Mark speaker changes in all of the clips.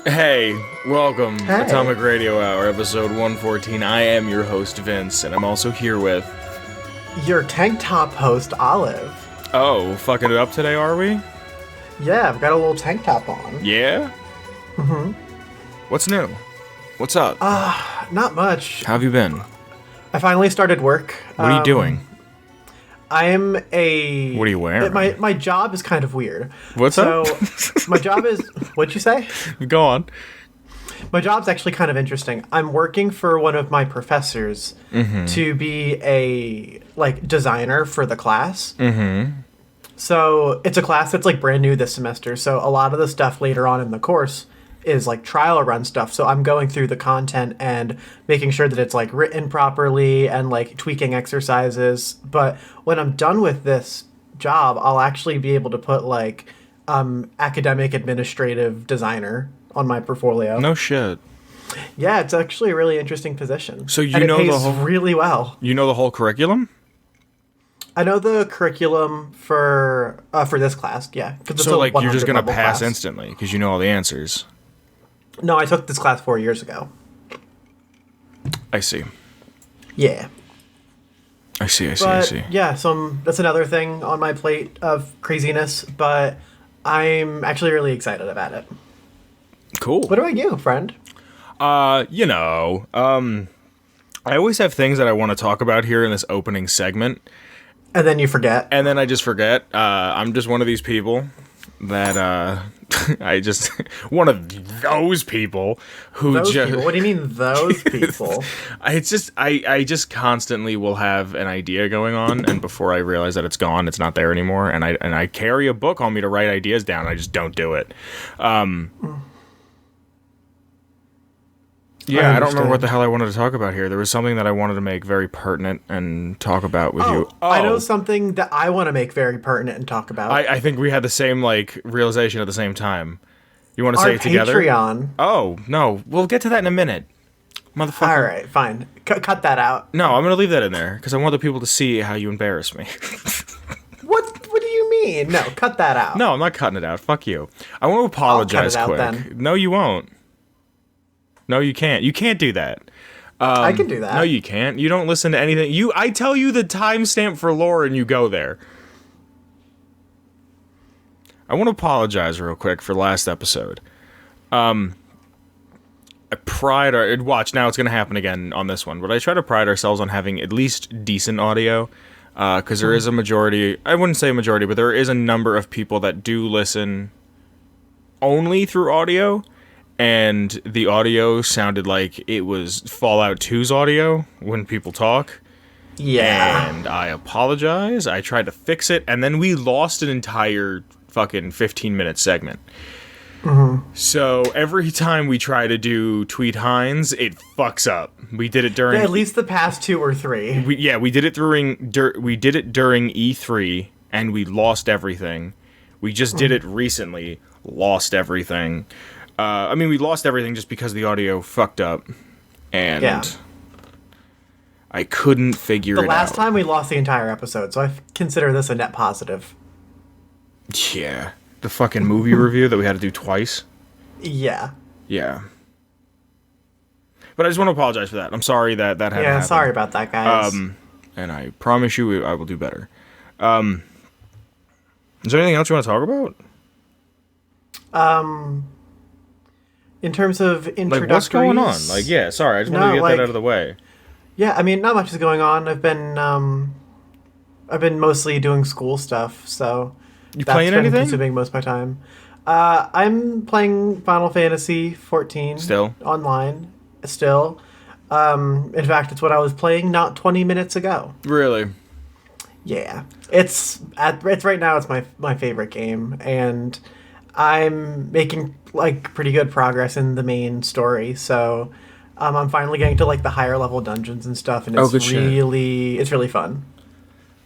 Speaker 1: Hey, welcome,
Speaker 2: Hey.
Speaker 1: Atomic Radio Hour, episode 114. I am your host, Vince, and I'm also here with...
Speaker 2: Your tank top host, Olive.
Speaker 1: Oh, fucking it up today, are we?
Speaker 2: Yeah, I've got a little tank top on.
Speaker 1: Yeah? Mm-hmm. What's new? What's up?
Speaker 2: Not much.
Speaker 1: How have you been?
Speaker 2: I finally started work.
Speaker 1: What are you doing?
Speaker 2: I'm a...
Speaker 1: What are you wearing?
Speaker 2: My job is kind of weird.
Speaker 1: What's
Speaker 2: up?
Speaker 1: up?
Speaker 2: My job is... What'd you say?
Speaker 1: Go on.
Speaker 2: My job's actually kind of interesting. I'm working for one of my professors to be a, designer for the class. Mm-hmm. So it's a class that's, brand new this semester. So a lot of the stuff later on in the course is, trial run stuff. So I'm going through the content and making sure that it's, written properly and, tweaking exercises. But when I'm done with this job, I'll actually be able to put, academic administrative designer on my portfolio.
Speaker 1: No shit.
Speaker 2: Yeah, it's actually a really interesting position.
Speaker 1: So
Speaker 2: and it pays really well.
Speaker 1: You know the whole curriculum?
Speaker 2: I know the curriculum for this class, yeah.
Speaker 1: So, you're just gonna pass instantly because you know all the answers.
Speaker 2: No, I took this class 4 years ago.
Speaker 1: I see.
Speaker 2: Yeah.
Speaker 1: I see.
Speaker 2: Yeah, that's another thing on my plate of craziness, but I'm actually really excited about it.
Speaker 1: Cool.
Speaker 2: What about you, friend?
Speaker 1: I always have things that I want to talk about here in this opening segment.
Speaker 2: And then you forget.
Speaker 1: And then I just forget. I'm just one of these people that, one of those people who
Speaker 2: Those people? What do you mean, those people?
Speaker 1: I just constantly will have an idea going on, and before I realize that it's gone, it's not there anymore, and I carry a book on me to write ideas down, I just don't do it. Yeah, I don't remember what the hell I wanted to talk about here. There was something that I wanted to make very pertinent and talk about with you. Oh,
Speaker 2: I know something that I want to make very pertinent and talk about.
Speaker 1: I think we had the same, realization at the same time. You want to say it together?
Speaker 2: Patreon.
Speaker 1: Oh, no. We'll get to that in a minute. Motherfucker.
Speaker 2: All right, fine. Cut that out.
Speaker 1: No, I'm going to leave that in there, because I want the people to see how you embarrass me.
Speaker 2: What do you mean? No, cut that out.
Speaker 1: No, I'm not cutting it out. Fuck you. I want to apologize
Speaker 2: I'll cut it out,
Speaker 1: quick.
Speaker 2: then.
Speaker 1: No, you won't. No, you can't. You can't do that.
Speaker 2: I can do that.
Speaker 1: No, you can't. You don't listen to anything. I tell you the timestamp for lore and you go there. I want to apologize real quick for last episode. Watch, now it's going to happen again on this one, but I try to pride ourselves on having at least decent audio, because there is a majority, I wouldn't say a majority, but there is a number of people that do listen only through audio. And the audio sounded like it was Fallout 2's audio when people talk.
Speaker 2: Yeah.
Speaker 1: And I apologize. I tried to fix it, and then we lost an entire fucking 15-minute segment. Mm-hmm. So every time we try to do Tweet Hines, it fucks up. We did it during...
Speaker 2: At least the past 2 or 3.
Speaker 1: We did it during E3, and we lost everything. We just did it recently, lost everything. We lost everything just because the audio fucked up, and I couldn't figure it out.
Speaker 2: The last time we lost the entire episode, so I consider this a net positive.
Speaker 1: Yeah. The fucking movie review that we had to do twice.
Speaker 2: Yeah.
Speaker 1: Yeah. But I just want to apologize for that. I'm sorry that had to happen.
Speaker 2: Sorry about that, guys.
Speaker 1: And I promise you I will do better. Is there anything else you want to talk about?
Speaker 2: In terms of introductories...
Speaker 1: what's going on? Sorry, I just wanted to get that out of the way.
Speaker 2: Yeah, not much is going on. I've been mostly doing school stuff, so...
Speaker 1: You playing anything?
Speaker 2: That's been consuming most of my time. I'm playing Final Fantasy 14.
Speaker 1: Still?
Speaker 2: Online. Still. In fact, it's what I was playing not 20 minutes ago.
Speaker 1: Really?
Speaker 2: Yeah. It's right now, it's my favorite game, and... I'm making pretty good progress in the main story, so I'm finally getting to the higher level dungeons and stuff, and it's really fun.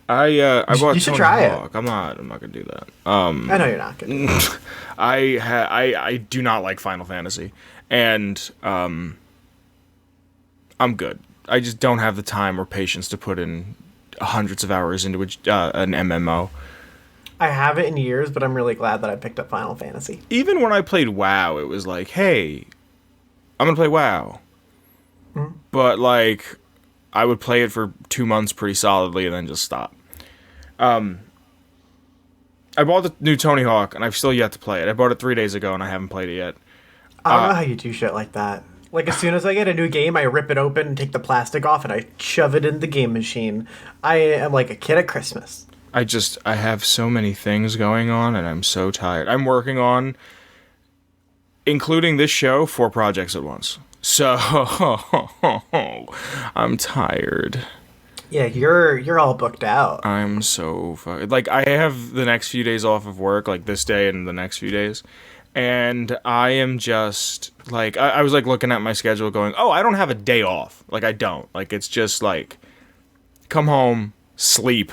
Speaker 1: I bought
Speaker 2: you should try it.
Speaker 1: I'm not gonna do that.
Speaker 2: I know you're not gonna.
Speaker 1: I do not like Final Fantasy, and I'm good. I just don't have the time or patience to put in hundreds of hours into an MMO.
Speaker 2: I haven't in years, but I'm really glad that I picked up Final Fantasy.
Speaker 1: Even when I played WoW, it was like, hey, I'm gonna play WoW. But like, I would play it for 2 months pretty solidly and then just stop. I bought the new Tony Hawk and I've still yet to play it. I bought it 3 days ago and I haven't played it yet.
Speaker 2: I don't know how you do shit like that. Like, as soon as I get a new game, I rip it open and take the plastic off and I shove it in the game machine. I am like a kid at Christmas.
Speaker 1: I have so many things going on and I'm so tired. I'm working on, including this show, 4 projects at once. So, I'm tired.
Speaker 2: Yeah, you're all booked out.
Speaker 1: I'm so like, I have the next few days off of work, like this day and the next few days. And I am just, like, I was, like, looking at my schedule going, oh, I don't have a day off. Like, I don't. Like, it's just, like, come home, sleep.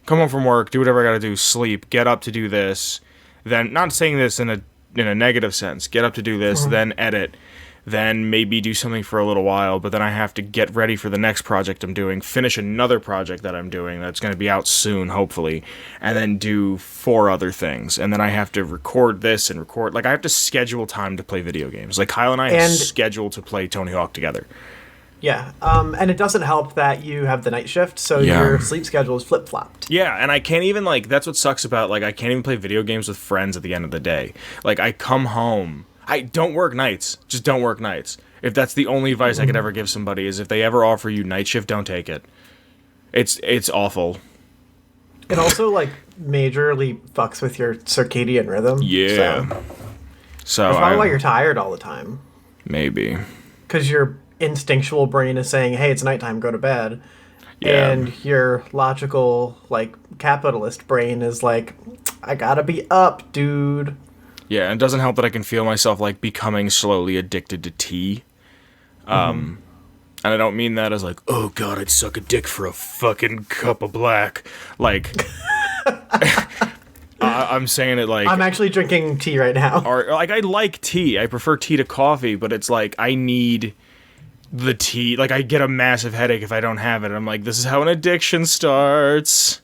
Speaker 1: Come home from work, do whatever I gotta do, sleep, get up to do this. Then, not saying this in a negative sense, get up to do this, then edit. Then maybe do something for a little while, but then I have to get ready for the next project I'm doing, finish another project that I'm doing that's going to be out soon, hopefully, and then do 4 other things. And then I have to record this and record, like, I have to schedule time to play video games. Like, Kyle and I have scheduled to play Tony Hawk together.
Speaker 2: Yeah, and it doesn't help that you have the night shift, so your sleep schedule is flip-flopped.
Speaker 1: Yeah, and I can't even, like, that's what sucks about, like, I can't even play video games with friends at the end of the day. Like, I come home... I don't work nights. Just don't work nights. If that's the only advice I could ever give somebody, is if they ever offer you night shift, don't take it. It's awful.
Speaker 2: It also, like, majorly fucks with your circadian rhythm.
Speaker 1: Yeah. So
Speaker 2: that's probably why you're tired all the time.
Speaker 1: Maybe.
Speaker 2: Because your instinctual brain is saying, hey, it's nighttime, go to bed. Yeah. And your logical, like, capitalist brain is like, I gotta be up, dude.
Speaker 1: Yeah, and it doesn't help that I can feel myself, like, becoming slowly addicted to tea. And I don't mean that as, like, oh, God, I'd suck a dick for a fucking cup of black. Like, I'm saying it like...
Speaker 2: I'm actually drinking tea right now.
Speaker 1: Or, like, I like tea. I prefer tea to coffee, but it's like, I need the tea. Like, I get a massive headache if I don't have it. I'm like, this is how an addiction starts.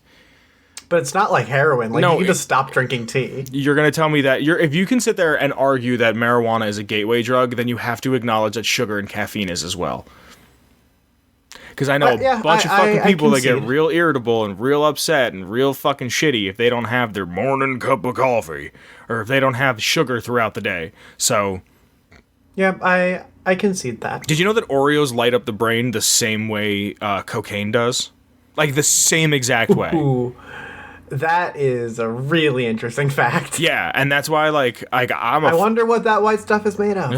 Speaker 2: But it's not like heroin. Like, no, you can just stop drinking tea.
Speaker 1: You're going to tell me that if you can sit there and argue that marijuana is a gateway drug, then you have to acknowledge that sugar and caffeine is as well. Because I know a bunch of fucking people that get real irritable and real upset and real fucking shitty if they don't have their morning cup of coffee or if they don't have sugar throughout the day. So...
Speaker 2: yeah, I concede that.
Speaker 1: Did you know that Oreos light up the brain the same way cocaine does? Like, the same exact way.
Speaker 2: Ooh. That is a really interesting fact.
Speaker 1: Yeah, and that's why, I
Speaker 2: wonder what that white stuff is made of.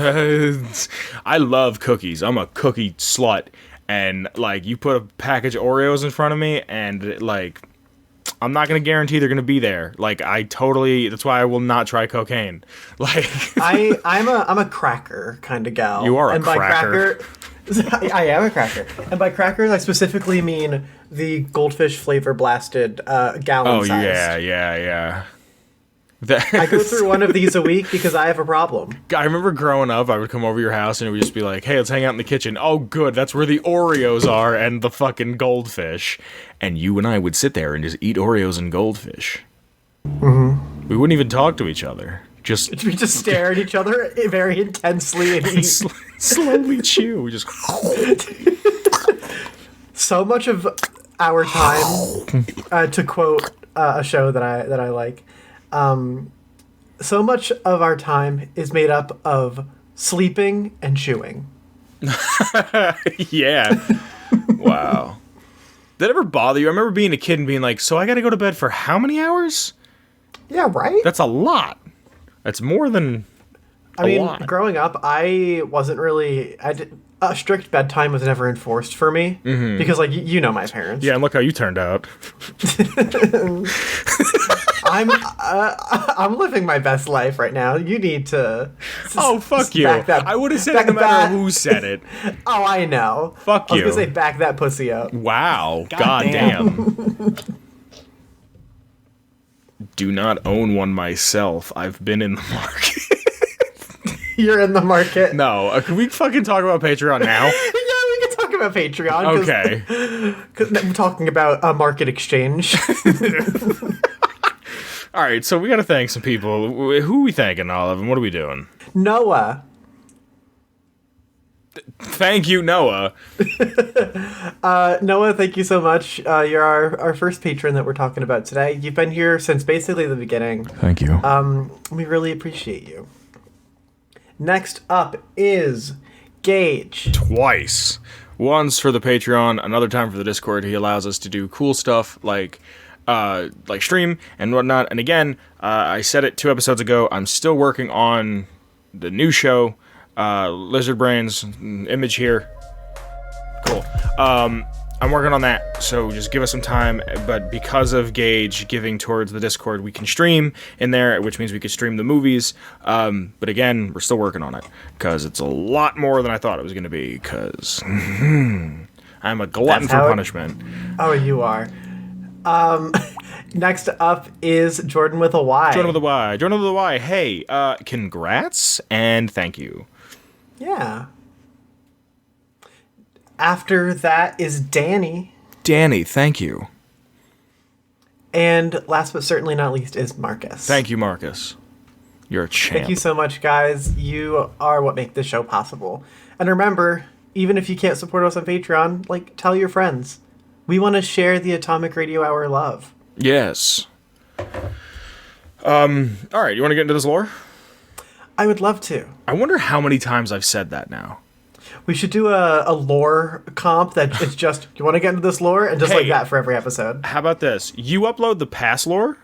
Speaker 1: I love cookies. I'm a cookie slut. And, like, you put a package of Oreos in front of me, and, like, I'm not going to guarantee they're going to be there. Like, that's why I will not try cocaine. Like...
Speaker 2: I'm a cracker kind of gal.
Speaker 1: You are a cracker.
Speaker 2: I am a cracker. And by crackers, I specifically mean the goldfish flavor blasted gallon size.
Speaker 1: Oh, yeah.
Speaker 2: I go through one of these a week because I have a problem.
Speaker 1: I remember growing up, I would come over to your house and it would just be like, hey, let's hang out in the kitchen. Oh, good. That's where the Oreos are and the fucking goldfish. And you and I would sit there and just eat Oreos and goldfish. Mm-hmm. We wouldn't even talk to each other. We
Speaker 2: just stare at each other very intensely and eat.
Speaker 1: Slowly chew. We just...
Speaker 2: So much of our time, to quote a show that I like, so much of our time is made up of sleeping and chewing.
Speaker 1: Yeah. Wow. Did that ever bother you? I remember being a kid and being like, so I gotta go to bed for how many hours?
Speaker 2: Yeah, right?
Speaker 1: That's a lot. That's more than a lot.
Speaker 2: Growing up, I wasn't really... a strict bedtime was never enforced for me. Mm-hmm. Because, like, you know my parents.
Speaker 1: Yeah, and look how you turned out.
Speaker 2: I'm living my best life right now. You need to...
Speaker 1: Oh, fuck you. I would have said it no matter who said it.
Speaker 2: Oh, I know.
Speaker 1: Fuck you.
Speaker 2: I was going to say back that pussy up.
Speaker 1: Wow. God damn. Do not own one myself. I've been in the market.
Speaker 2: You're in the market?
Speaker 1: No. Can we fucking talk about Patreon now?
Speaker 2: Yeah, we can talk about Patreon.
Speaker 1: Okay.
Speaker 2: Because I'm talking about a market exchange.
Speaker 1: All right, so we got to thank some people. Who are we thanking, Olive, and what are we doing?
Speaker 2: Noah.
Speaker 1: Thank you, Noah.
Speaker 2: Noah, thank you so much. You're our first patron that we're talking about today. You've been here since basically the beginning.
Speaker 1: Thank you.
Speaker 2: We really appreciate you. Next up is Gage.
Speaker 1: Twice. Once for the Patreon, another time for the Discord. He allows us to do cool stuff like stream and whatnot. And again, I said it 2 episodes ago, I'm still working on the new show, Lizard Brains, image here. Cool. I'm working on that, so just give us some time. But because of Gage giving towards the Discord, we can stream in there, which means we can stream the movies. But again, we're still working on it, because it's a lot more than I thought it was going to be, because I'm a glutton for punishment.
Speaker 2: Oh, you are. Next up is Jordan with a Y.
Speaker 1: Jordan with a Y. Jordan with a Y. Hey, congrats and thank you.
Speaker 2: Yeah. After that is Danny.
Speaker 1: Danny, thank you.
Speaker 2: And last but certainly not least is Marcus.
Speaker 1: Thank you, Marcus. You're a champ.
Speaker 2: Thank you so much, guys. You are what make this show possible. And remember, even if you can't support us on Patreon, tell your friends. We want to share the Atomic Radio Hour love.
Speaker 1: Yes. All right, you want to get into this lore?
Speaker 2: I would love to.
Speaker 1: I wonder how many times I've said that now.
Speaker 2: We should do a lore comp that it's just, you want to get into this lore? And just like that for every episode.
Speaker 1: How about this? You upload the past lore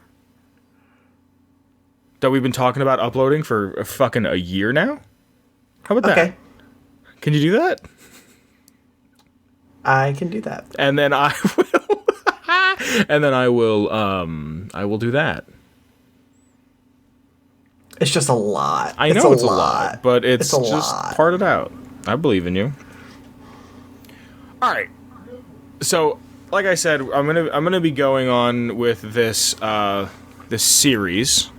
Speaker 1: that we've been talking about uploading for fucking a year now? How about that? Can you do that?
Speaker 2: I can do that.
Speaker 1: And then I will I will do that.
Speaker 2: It's just a lot.
Speaker 1: I know it's a lot, but it's just part it out. I believe in you. All right. So, like I said, I'm gonna be going on with this this series,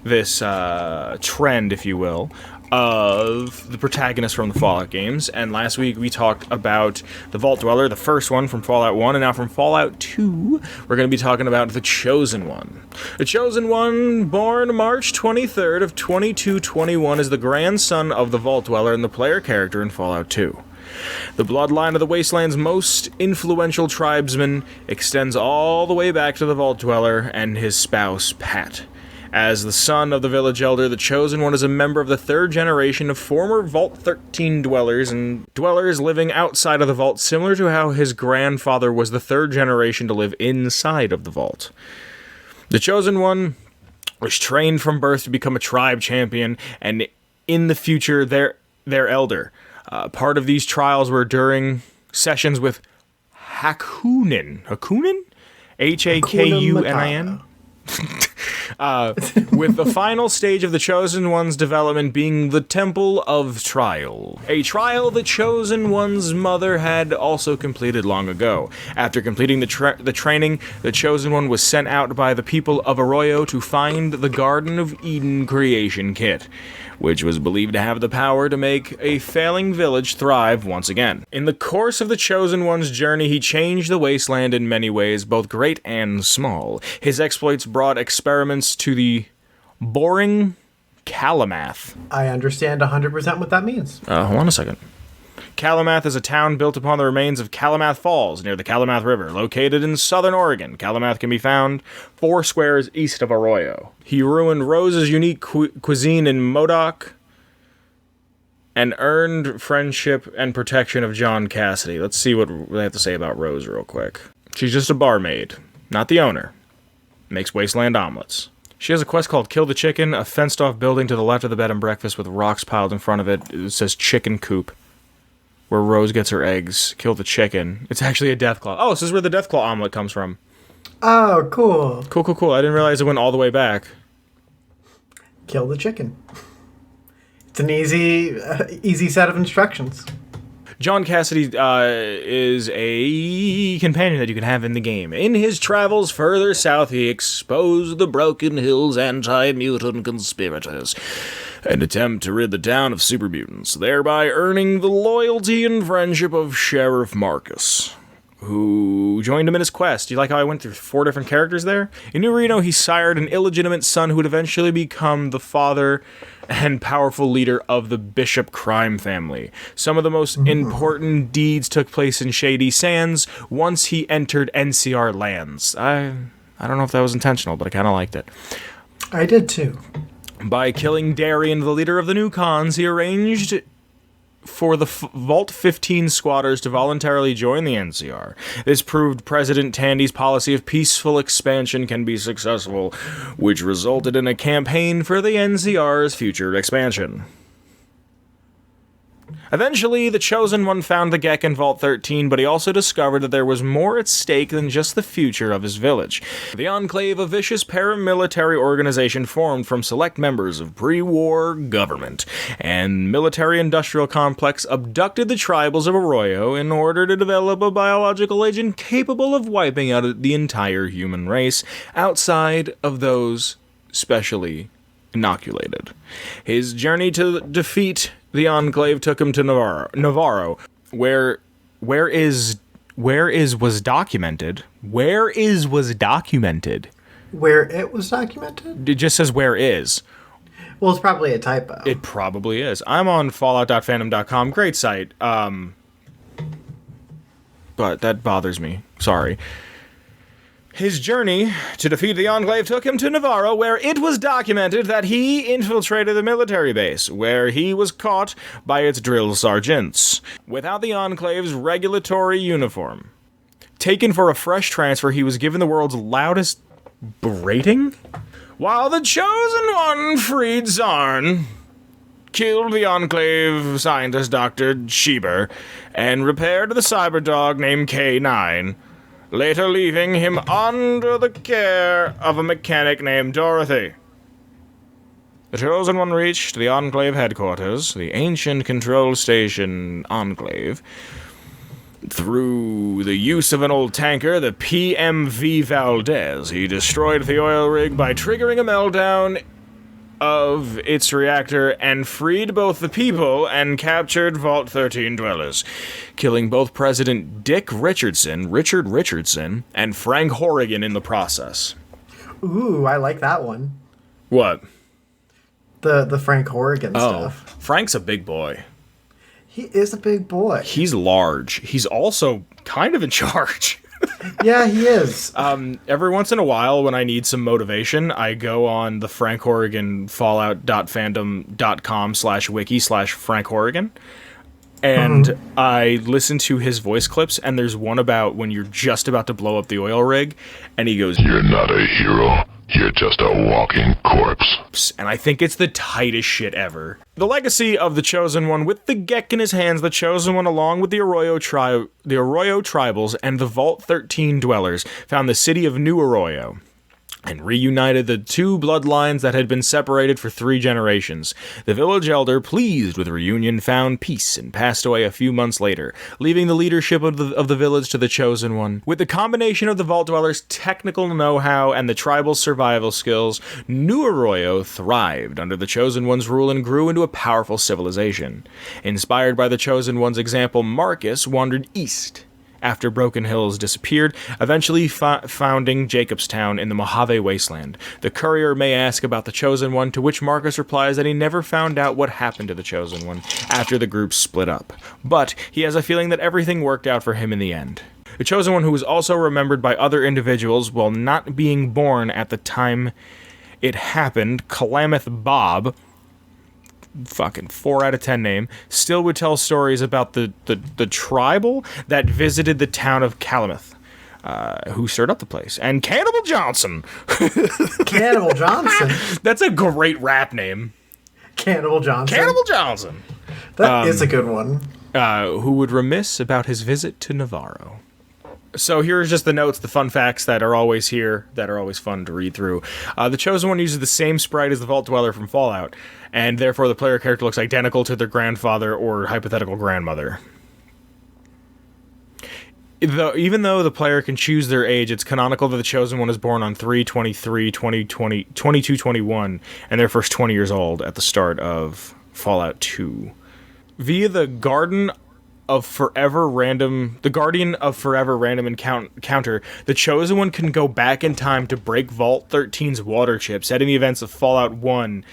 Speaker 1: this trend, if you will, of the protagonists from the Fallout games. And last week we talked about the Vault Dweller, the first one from Fallout 1, and now from Fallout 2, we're going to be talking about the Chosen One. The Chosen One, born March 23rd of 2221, is the grandson of the Vault Dweller and the player character in Fallout 2. The bloodline of the Wasteland's most influential tribesman extends all the way back to the Vault Dweller and his spouse, Pat. As the son of the village elder, the Chosen One is a member of the 3rd generation of former Vault 13 dwellers and dwellers living outside of the vault, similar to how his grandfather was the 3rd generation to live inside of the vault. The Chosen One was trained from birth to become a tribe champion, and in the future, their elder. Part of these trials were during sessions with Hakunin. Hakunin? Hakunin? With the final stage of the Chosen One's development being the Temple of Trial. A trial the Chosen One's mother had also completed long ago. After completing the training, the Chosen One was sent out by the people of Arroyo to find the Garden of Eden creation kit, which was believed to have the power to make a failing village thrive once again. In the course of the Chosen One's journey, he changed the wasteland in many ways, both great and small. His exploits brought experiments to the boring Kalamath.
Speaker 2: I understand 100% what that means.
Speaker 1: Hold on a second. Kalamath is a town built upon the remains of Kalamath Falls near the Kalamath River, located in southern Oregon. Kalamath can be found 4 squares east of Arroyo. He ruined Rose's unique cuisine in Modoc and earned friendship and protection of John Cassidy. Let's see what they have to say about Rose real quick. She's just a barmaid, not the owner. Makes wasteland omelets. She has a quest called Kill the Chicken, a fenced-off building to the left of the bed and breakfast with rocks piled in front of it. It says Chicken Coop, where Rose gets her eggs. Kill the chicken. It's actually a Deathclaw. Oh, so this is where the Deathclaw omelet comes from.
Speaker 2: Oh, cool.
Speaker 1: Cool. I didn't realize it went all the way back.
Speaker 2: Kill the chicken. It's an easy set of instructions.
Speaker 1: John Cassidy is a companion that you can have in the game. In his travels further south, he exposed the Broken Hills anti-mutant conspirators and attempt to rid the town of super mutants, thereby earning the loyalty and friendship of Sheriff Marcus, who joined him in his quest. You like how I went through 4 different characters there? In New Reno, he sired an illegitimate son who would eventually become the father and powerful leader of the Bishop crime family. Some of the most important deeds took place in Shady Sands once he entered NCR lands. I don't know if that was intentional, but I kind of liked it.
Speaker 2: I did too.
Speaker 1: By killing Darien, the leader of the new cons, he arranged for the Vault 15 squatters to voluntarily join the NCR. This proved President Tandy's policy of peaceful expansion can be successful, which resulted in a campaign for the NCR's future expansion. Eventually, the Chosen One found the Gek in Vault 13, but he also discovered that there was more at stake than just the future of his village. The Enclave, a vicious paramilitary organization formed from select members of pre-war government and military-industrial complex, abducted the tribals of Arroyo in order to develop a biological agent capable of wiping out the entire human race outside of those specially inoculated. His journey to defeat the Enclave took him to Navarro, where is was documented. Where it was documented. It just says where is.
Speaker 2: Well, it's probably a typo.
Speaker 1: It probably is. I'm on fallout.fandom.com. Great site. But that bothers me. Sorry. His journey to defeat the Enclave took him to Navarro, where it was documented that he infiltrated the military base, where he was caught by its drill sergeants, without the Enclave's regulatory uniform. Taken for a fresh transfer, he was given the world's loudest berating, while the Chosen One freed Zarn, killed the Enclave scientist Dr. Schieber, and repaired the cyberdog named K9, later leaving him under the care of a mechanic named Dorothy. The Chosen One reached the Enclave headquarters, the ancient control station Enclave, through the use of an old tanker, the PMV Valdez. He destroyed the oil rig by triggering a meltdown of its reactor and freed both the people and captured Vault 13 dwellers, killing both President Richard Richardson, and Frank Horrigan in the process.
Speaker 2: Ooh, I like that one.
Speaker 1: What?
Speaker 2: The Frank Horrigan stuff.
Speaker 1: Frank's a big boy.
Speaker 2: He is a big boy.
Speaker 1: He's large. He's also kind of in charge.
Speaker 2: Yeah, he is.
Speaker 1: Every once in a while, when I need some motivation, I go on the Frank Horrigan fallout.fandom.com/wiki/Frank Horrigan, and I listen to his voice clips, and there's one about when you're just about to blow up the oil rig, and he goes,
Speaker 3: "You're not a hero. You're just a walking corpse."
Speaker 1: And I think it's the tightest shit ever. The legacy of the Chosen One. With the Gek in his hands, the Chosen One, along with the Arroyo tribals and the Vault 13 dwellers, found the city of New Arroyo and reunited the two bloodlines that had been separated for 3 generations. The village elder, pleased with the reunion, found peace and passed away a few months later, leaving the leadership of the village to the Chosen One. With the combination of the Vault Dwellers' technical know-how and the tribal survival skills, New Arroyo thrived under the Chosen One's rule and grew into a powerful civilization. Inspired by the Chosen One's example, Marcus wandered east after Broken Hills disappeared, eventually founding Jacobstown in the Mojave Wasteland. The courier may ask about the Chosen One, to which Marcus replies that he never found out what happened to the Chosen One after the group split up, but he has a feeling that everything worked out for him in the end. The Chosen One, who was also remembered by other individuals while not being born at the time it happened, Calamith Bob, fucking 4 out of 10 name, still would tell stories about the tribal that visited the town of Calamith, who stirred up the place, and Cannibal Johnson.
Speaker 2: Cannibal Johnson?
Speaker 1: That's a great rap name.
Speaker 2: Cannibal Johnson?
Speaker 1: Cannibal Johnson.
Speaker 2: That is a good one.
Speaker 1: Who would remiss about his visit to Navarro. So here's just the notes, the fun facts that are always here, that are always fun to read through. The Chosen One uses the same sprite as the Vault Dweller from Fallout, and therefore the player character looks identical to their grandfather or hypothetical grandmother. Even though the player can choose their age, it's canonical that the Chosen One is born on 3/23/2021, and they're first 20 years old at the start of Fallout 2. Via the Garden of forever random, the guardian of forever random encounter, the Chosen One can go back in time to break Vault 13's water chip, setting the events of Fallout 1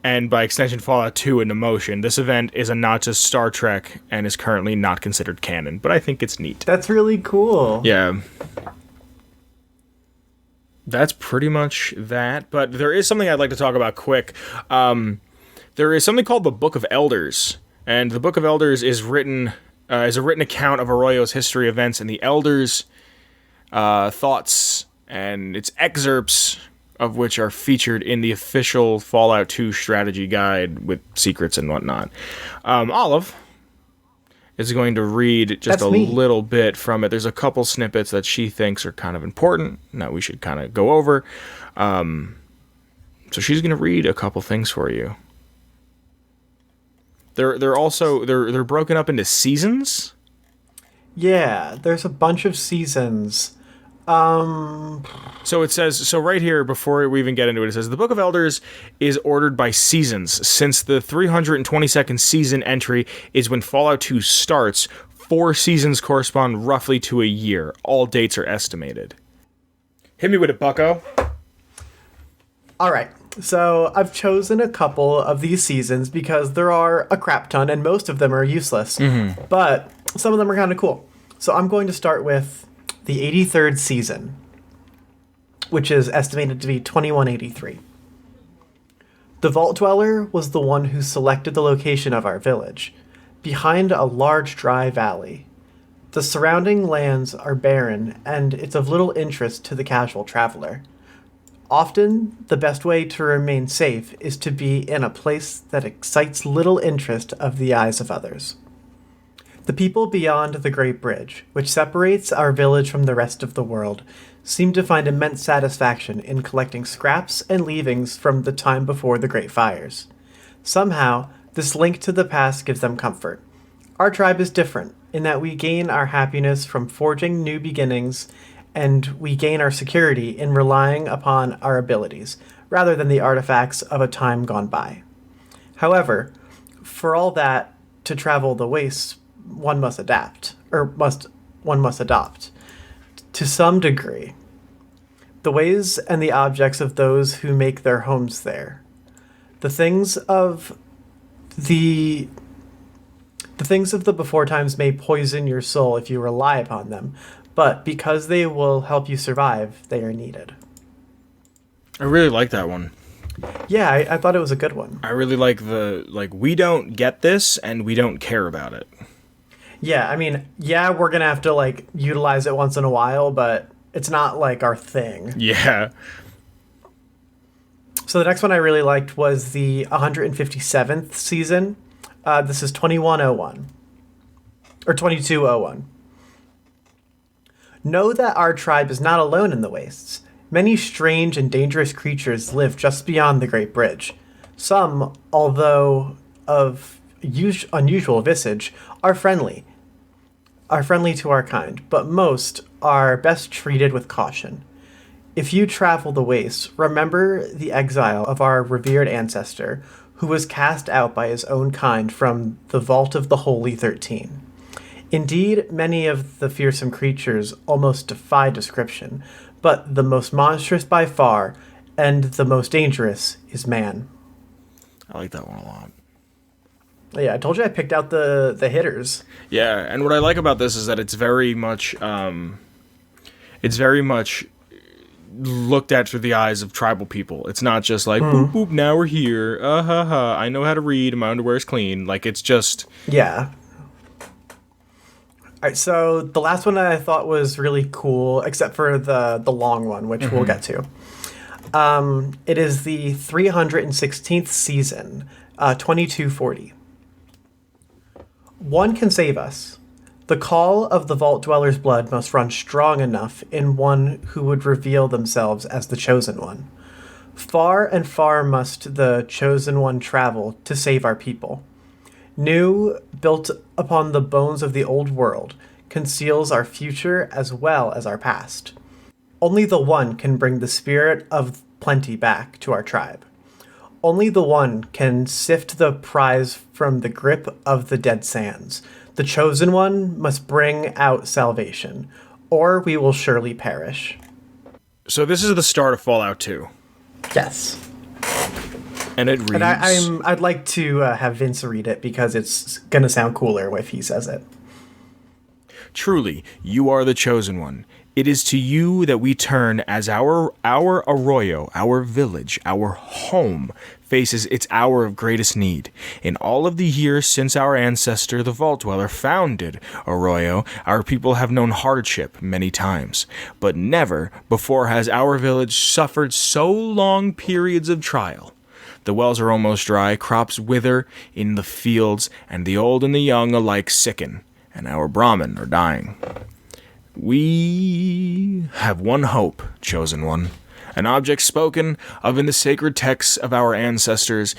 Speaker 1: and by extension Fallout 2 into motion. This event is a nod to Star Trek and is currently not considered canon, but I think it's neat.
Speaker 2: That's really cool.
Speaker 1: Yeah. That's pretty much that, but there is something I'd like to talk about quick. There is something called the Book of Elders, and the Book of Elders is written is a written account of Arroyo's history, events, and the Elders' thoughts, and its excerpts of which are featured in the official Fallout 2 strategy guide with secrets and whatnot. Olive is going to read just little bit from it. There's a couple snippets that she thinks are kind of important and that we should kind of go over. So she's going to read a couple things for you. They're broken up into seasons.
Speaker 2: Yeah, there's a bunch of seasons.
Speaker 1: So it says, so right here, before we even get into it, it says, the Book of Elders is ordered by seasons. Since the 322nd season entry is when Fallout 2 starts, 4 seasons correspond roughly to a year. All dates are estimated. Hit me with it, bucko.
Speaker 2: All right, so I've chosen a couple of these seasons because there are a crap ton, and most of them are useless. But some of them are kind of cool. So I'm going to start with the 83rd season, which is estimated to be 2183. The Vault Dweller was the one who selected the location of our village, behind a large dry valley. The surrounding lands are barren, and it's of little interest to the casual traveler. Often, the best way to remain safe is to be in a place that excites little interest of the eyes of others. The people beyond the Great Bridge, which separates our village from the rest of the world, seem to find immense satisfaction in collecting scraps and leavings from the time before the Great Fires. Somehow, this link to the past gives them comfort. Our tribe is different, in that we gain our happiness from forging new beginnings, and we gain our security in relying upon our abilities, rather than the artifacts of a time gone by. However, for all that, to travel the wastes, one must adopt to some degree the ways and the objects of those who make their homes there. The things of the before times may poison your soul if you rely upon them, but because they will help you survive, they are needed.
Speaker 1: I really like that one.
Speaker 2: Yeah, I thought it was a good one.
Speaker 1: I really like we don't get this and we don't care about it.
Speaker 2: Yeah, I mean, yeah, we're going to have to, utilize it once in a while, but it's not, our thing.
Speaker 1: Yeah.
Speaker 2: So the next one I really liked was the 157th season. This is 2101. Or 2201. Know that our tribe is not alone in the wastes. Many strange and dangerous creatures live just beyond the Great Bridge. Some, although of unusual visage, are friendly to our kind, but most are best treated with caution. If you travel the wastes, remember the exile of our revered ancestor, who was cast out by his own kind from the Vault of the Holy 13. Indeed, many of the fearsome creatures almost defy description, but the most monstrous by far, and the most dangerous, is man.
Speaker 1: I like that one a lot.
Speaker 2: Yeah, I told you I picked out the hitters.
Speaker 1: Yeah, and what I like about this is that it's very much looked at through the eyes of tribal people. It's not just like, boop, boop, now we're here. I know how to read, my underwear is clean. It's just...
Speaker 2: Yeah. All right, so the last one I thought was really cool, except for the long one, which we'll get to. It is the 316th season, 2240. One can save us. The call of the Vault Dweller's blood must run strong enough in one who would reveal themselves as the Chosen One. Far and far must the Chosen One travel to save our people. New, built upon the bones of the old world, conceals our future as well as our past. Only the One can bring the spirit of plenty back to our tribe. Only the One can sift the prize from the grip of the dead sands, The Chosen One must bring out salvation, or we will surely perish.
Speaker 1: So this is the start of Fallout 2.
Speaker 2: Yes.
Speaker 1: And it reads...
Speaker 2: And I'd like to have Vince read it because it's going to sound cooler if he says it.
Speaker 1: Truly, you are the Chosen One. It is to you that we turn as our arroyo, our village, our home, faces its hour of greatest need. In all of the years since our ancestor, the Vault Dweller, founded Arroyo, our people have known hardship many times. But never before has our village suffered so long periods of trial. The wells are almost dry, crops wither in the fields, and the old and the young alike sicken, and our Brahmin are dying. We have one hope, Chosen One, an object spoken of in the sacred texts of our ancestors.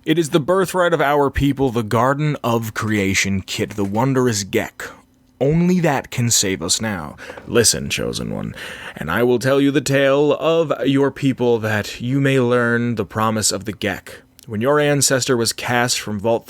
Speaker 1: It is the birthright of our people, the Garden of Creation Kit, the wondrous Gek. Only that can save us now. Listen, Chosen One, and I will tell you the tale of your people that you may learn the promise of the Gek. When your ancestor was cast from was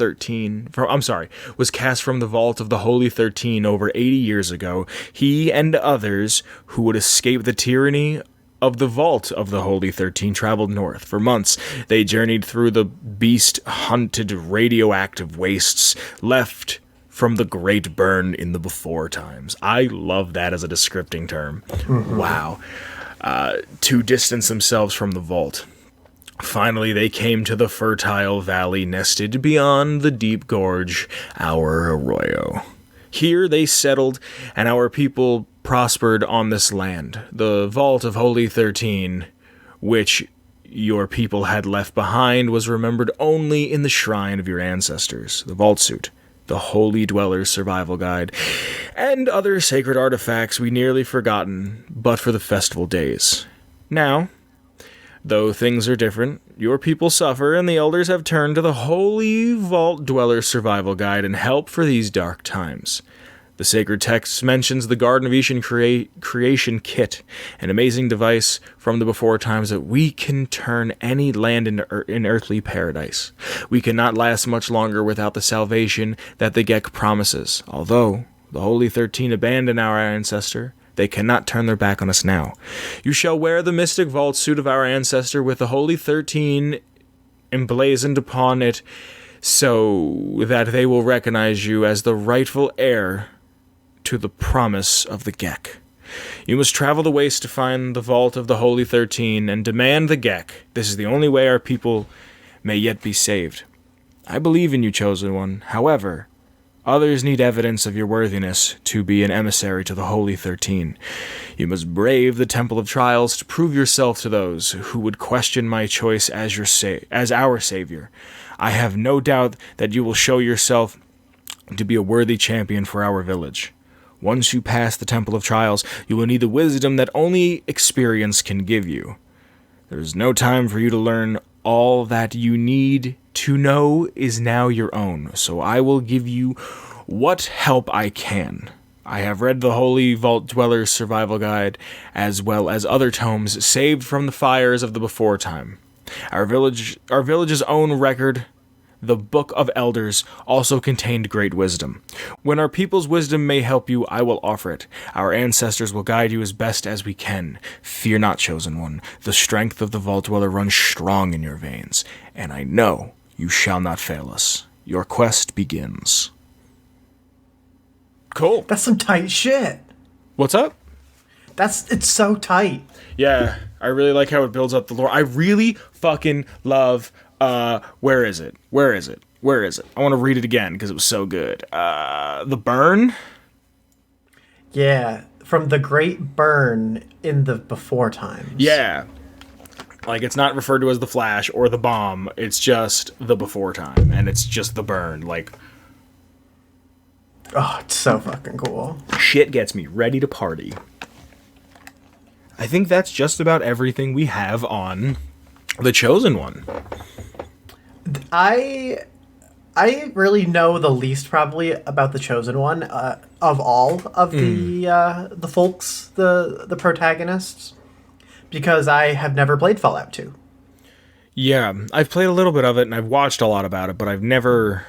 Speaker 1: cast from the Vault of the Holy 13 over 80 years ago, he and others who would escape the tyranny of the Vault of the Holy 13 traveled north. For months, they journeyed through the beast-hunted radioactive wastes left from the Great Burn in the before times. I love that as a descripting term. Mm-hmm. Wow. To distance themselves from the Vault. Finally, they came to the fertile valley nested beyond the deep gorge, our arroyo. Here they settled, and our people prospered on this land. The Vault of Holy 13, which your people had left behind, was remembered only in the shrine of your ancestors, the Vault Suit, the Holy Dweller's Survival Guide, and other sacred artifacts we nearly forgotten, but for the festival days. Now, though things are different, your people suffer, and the elders have turned to the Holy Vault Dweller's Survival Guide and help for these dark times. The sacred text mentions the Garden of Eden Creation Kit, an amazing device from the before times that we can turn any land into an earthly paradise. We cannot last much longer without the salvation that the Gek promises. Although the Holy 13 abandoned our ancestor, they cannot turn their back on us now. You shall wear the mystic vault suit of our ancestor with the Holy 13 emblazoned upon it, so that they will recognize you as the rightful heir to the promise of the Gek. You must travel the waste to find the vault of the Holy 13 and demand the Gek. This is the only way our people may yet be saved. I believe in you, Chosen One. However, others need evidence of your worthiness to be an emissary to the Holy 13. You must brave the Temple of Trials to prove yourself to those who would question my choice as our Savior. I have no doubt that you will show yourself to be a worthy champion for our village. Once you pass the Temple of Trials, you will need the wisdom that only experience can give you. There is no time for you to learn. All that you need to know is now your own, so I will give you what help I can. I have read the Holy Vault Dweller's Survival Guide, as well as other tomes saved from the fires of the before time. Our village's own record, the Book of Elders, also contained great wisdom. When our people's wisdom may help you, I will offer it. Our ancestors will guide you as best as we can. Fear not, Chosen One. The strength of the Vault Dweller runs strong in your veins, and I know you shall not fail us. Your quest begins. Cool.
Speaker 2: That's some tight shit.
Speaker 1: What's up?
Speaker 2: It's so tight.
Speaker 1: Yeah, I really like how it builds up the lore. I really fucking love... where is it? I want to read it again because it was so good. The Burn?
Speaker 2: Yeah, from the Great Burn in the before times.
Speaker 1: Yeah. Like, it's not referred to as the Flash or the Bomb. It's just the before time, and it's just the Burn. Like,
Speaker 2: oh, it's so fucking cool.
Speaker 1: Shit gets me ready to party. I think that's just about everything we have on The Chosen One.
Speaker 2: I really know the least probably about The Chosen One of all of the folks, the protagonists, because I have never played Fallout 2.
Speaker 1: Yeah, I've played a little bit of it and I've watched a lot about it, but I've never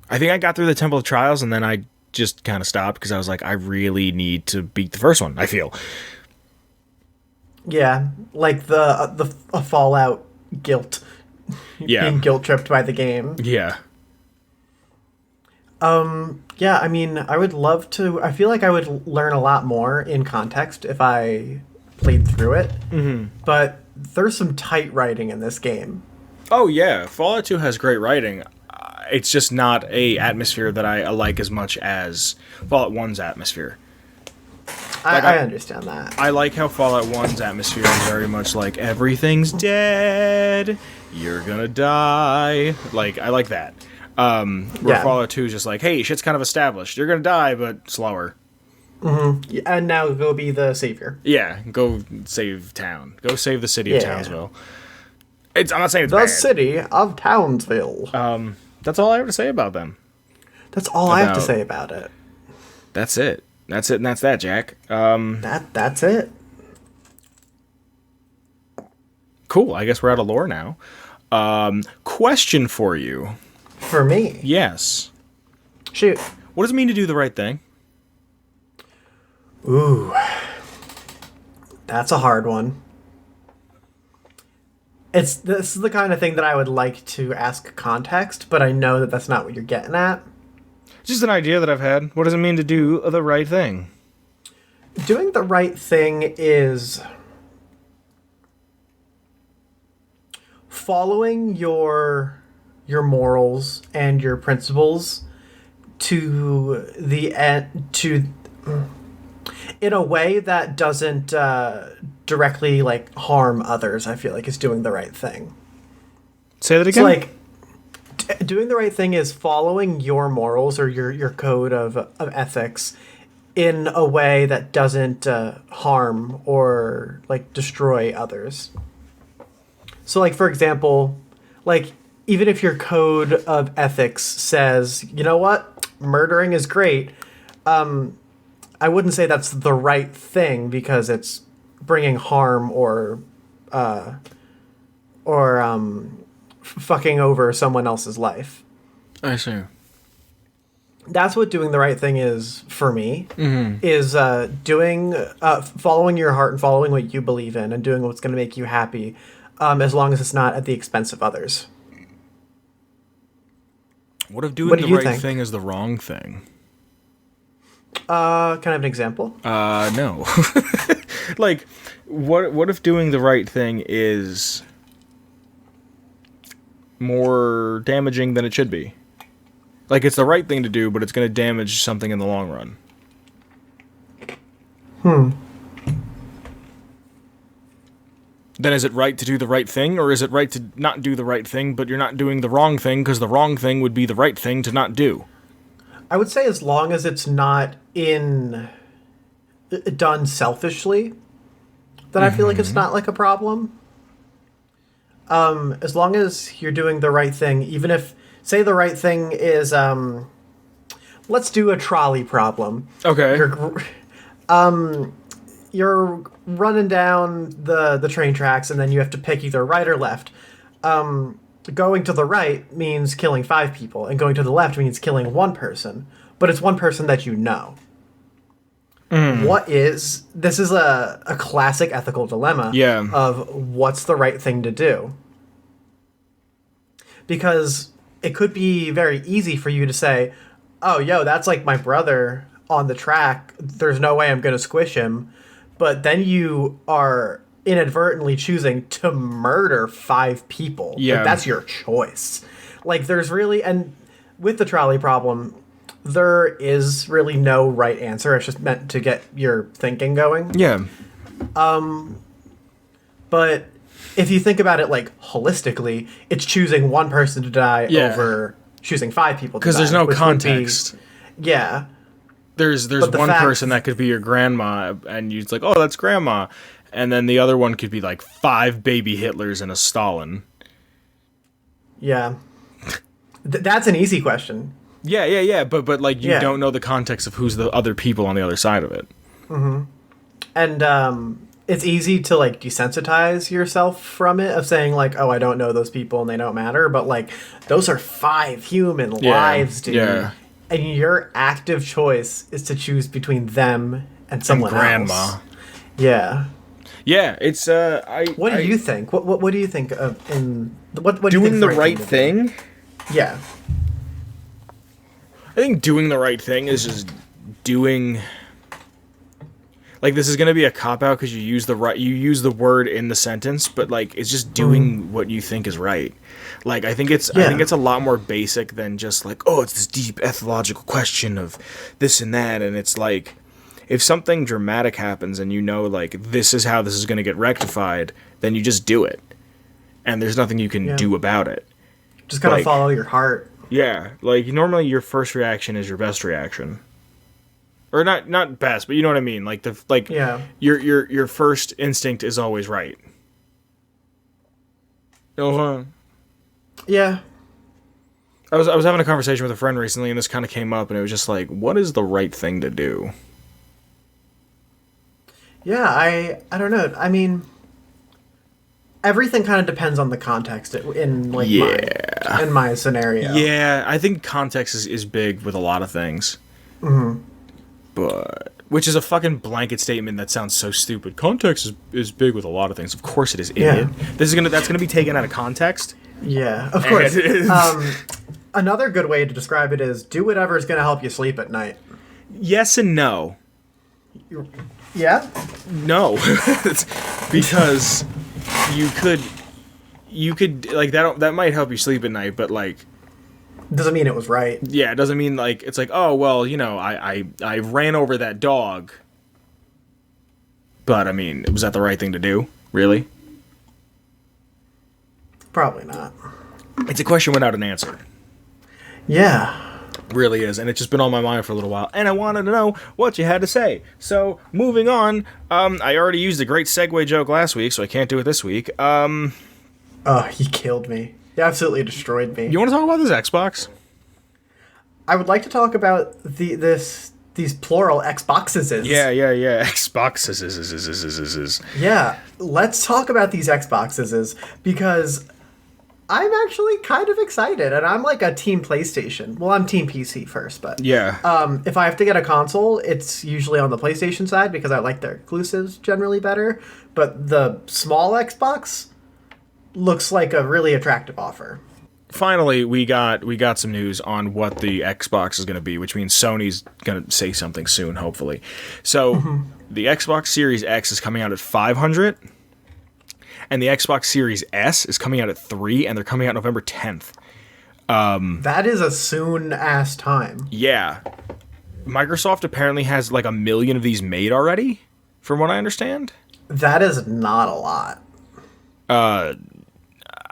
Speaker 1: I think I got through the Temple of Trials, and then I just kind of stopped because I was like, I really need to beat the first one, I feel.
Speaker 2: Yeah, like the Fallout guilt.
Speaker 1: Yeah.
Speaker 2: Being guilt tripped by the game.
Speaker 1: Yeah.
Speaker 2: Yeah, I mean, I would love to. I feel like I would learn a lot more in context if I played through it. Mm-hmm. But there's some tight writing in this game.
Speaker 1: Oh, yeah. Fallout 2 has great writing. It's just not a atmosphere that I like as much as Fallout 1's atmosphere.
Speaker 2: I understand that.
Speaker 1: I like how Fallout 1's atmosphere is very much like, everything's dead, you're gonna die. Like, I like that. Where Fallout 2 is just like, hey, shit's kind of established. You're gonna die, but slower.
Speaker 2: Mm-hmm. And now go be the savior.
Speaker 1: Yeah, go save town. Go save the city of Townsville. I'm not saying it's
Speaker 2: the
Speaker 1: bad.
Speaker 2: city of Townsville.
Speaker 1: That's all I have to say about them.
Speaker 2: That's all I have to say about it.
Speaker 1: That's it. That's it, and that's that, Jack.
Speaker 2: That's it.
Speaker 1: Cool. I guess we're out of lore now. Question for you.
Speaker 2: For me?
Speaker 1: Yes.
Speaker 2: Shoot.
Speaker 1: What does it mean to do the right thing?
Speaker 2: Ooh. That's a hard one. This is the kind of thing that I would like to ask context, but I know that that's not what you're getting at.
Speaker 1: Just an idea that I've had. What does it mean to do the right thing?
Speaker 2: Doing the right thing is following your morals and your principles to the end, in a way that doesn't directly like harm others. I feel like is doing the right thing.
Speaker 1: Say that again.
Speaker 2: So, like, doing the right thing is following your morals or your code of ethics in a way that doesn't harm or like destroy others. So, like, for example, like, even if your code of ethics says, you know what, murdering is great, I wouldn't say that's the right thing because it's bringing harm or fucking over someone else's life.
Speaker 1: I see.
Speaker 2: That's what doing the right thing is for me. Mm-hmm. Is following your heart and following what you believe in and doing what's going to make you happy, as long as it's not at the expense of others.
Speaker 1: What if doing the right thing is the wrong thing?
Speaker 2: Can I have an example?
Speaker 1: No. Like, what if doing the right thing is more damaging than it should be? Like, it's the right thing to do, but it's going to damage something in the long run. Then is it right to do the right thing, or is it right to not do the right thing, but you're not doing the wrong thing because the wrong thing would be the right thing to not do?
Speaker 2: I would say as long as it's not done selfishly, then I feel like it's not like a problem. As long as you're doing the right thing, even if, say the right thing is, let's do a trolley problem.
Speaker 1: Okay.
Speaker 2: You're running down the train tracks, and then you have to pick either right or left. Going to the right means killing 5 people, and going to the left means killing 1 person. But it's 1 person that you know. This is a classic ethical dilemma of what's the right thing to do. Because it could be very easy for you to say, oh, yo, that's like my brother on the track. There's no way I'm going to squish him. But then you are inadvertently choosing to murder 5 people.
Speaker 1: Yeah.
Speaker 2: Like, that's your choice. Like, there's really... And with the trolley problem, there is really no right answer. It's just meant to get your thinking going.
Speaker 1: Yeah.
Speaker 2: But if you think about it, like, holistically, it's choosing 1 person to die over choosing 5 people to die.
Speaker 1: Because there's no context.
Speaker 2: There's
Speaker 1: one person that could be your grandma, and you're like, oh, that's grandma. And then the other one could be like 5 baby Hitlers and a Stalin.
Speaker 2: Yeah. That's an easy question.
Speaker 1: Yeah. But like, you don't know the context of who's the other people on the other side of it.
Speaker 2: Mm-hmm. And it's easy to like desensitize yourself from it, of saying like, oh, I don't know those people and they don't matter, but like those are 5 human lives, dude.
Speaker 1: Yeah.
Speaker 2: And your active choice is to choose between them and someone
Speaker 1: grandma.
Speaker 2: else. Yeah.
Speaker 1: Yeah, it's
Speaker 2: What do you think? What do you think of what do you
Speaker 1: doing
Speaker 2: think
Speaker 1: the right thing?
Speaker 2: Yeah.
Speaker 1: I think doing the right thing is just doing. Like, this is gonna be a cop out because you use the word in the sentence, but like it's just doing what you think is right. Like, I think it's a lot more basic than just like, oh, it's this deep ethological question of this and that, and it's like, if something dramatic happens and you know like this is how this is gonna get rectified, then you just do it, and there's nothing you can do about it.
Speaker 2: Just gotta follow your heart.
Speaker 1: Yeah, like normally your first reaction is your best reaction. Or not best, but you know what I mean. Like your first instinct is always right.
Speaker 2: Yeah.
Speaker 1: I was having a conversation with a friend recently, and this kind of came up, and it was just like, what is the right thing to do?
Speaker 2: Yeah, I don't know. I mean, everything kind of depends on the context in like my scenario.
Speaker 1: Yeah, I think context is big with a lot of things. Mm-hmm. But which is a fucking blanket statement that sounds so stupid. Context is big with a lot of things. Of course it is, idiot.
Speaker 2: Yeah.
Speaker 1: That's gonna be taken out of context.
Speaker 2: Yeah, of course. Another good way to describe it is do whatever is gonna help you sleep at night.
Speaker 1: Yes and no.
Speaker 2: Yeah?
Speaker 1: No. Because you could like that might help you sleep at night, but like
Speaker 2: doesn't mean it was right.
Speaker 1: Yeah, it doesn't mean like it's like, oh well, you know, I ran over that dog. But I mean, was that the right thing to do? Really?
Speaker 2: Probably not.
Speaker 1: It's a question without an answer.
Speaker 2: Yeah.
Speaker 1: Really is, and it's just been on my mind for a little while, and I wanted to know what you had to say. So, moving on, I already used a great segue joke last week, so I can't do it this week.
Speaker 2: Oh, you killed me. You absolutely destroyed me.
Speaker 1: You want to talk about this Xbox?
Speaker 2: I would like to talk about these plural Xboxes.
Speaker 1: Yeah. Xboxes.
Speaker 2: Yeah, let's talk about these Xboxes because I'm actually kind of excited, and I'm like a team PlayStation. Well, I'm team PC first, but
Speaker 1: yeah.
Speaker 2: If I have to get a console, it's usually on the PlayStation side because I like their exclusives generally better. But the small Xbox looks like a really attractive offer.
Speaker 1: Finally, we got some news on what the Xbox is going to be, which means Sony's going to say something soon, hopefully. So, the Xbox Series X is coming out at $500, and the Xbox Series S is coming out at $300, and they're coming out November 10th.
Speaker 2: That is a soon-ass time.
Speaker 1: Yeah. Microsoft apparently has like 1 million of these made already, from what I understand.
Speaker 2: That is not a lot.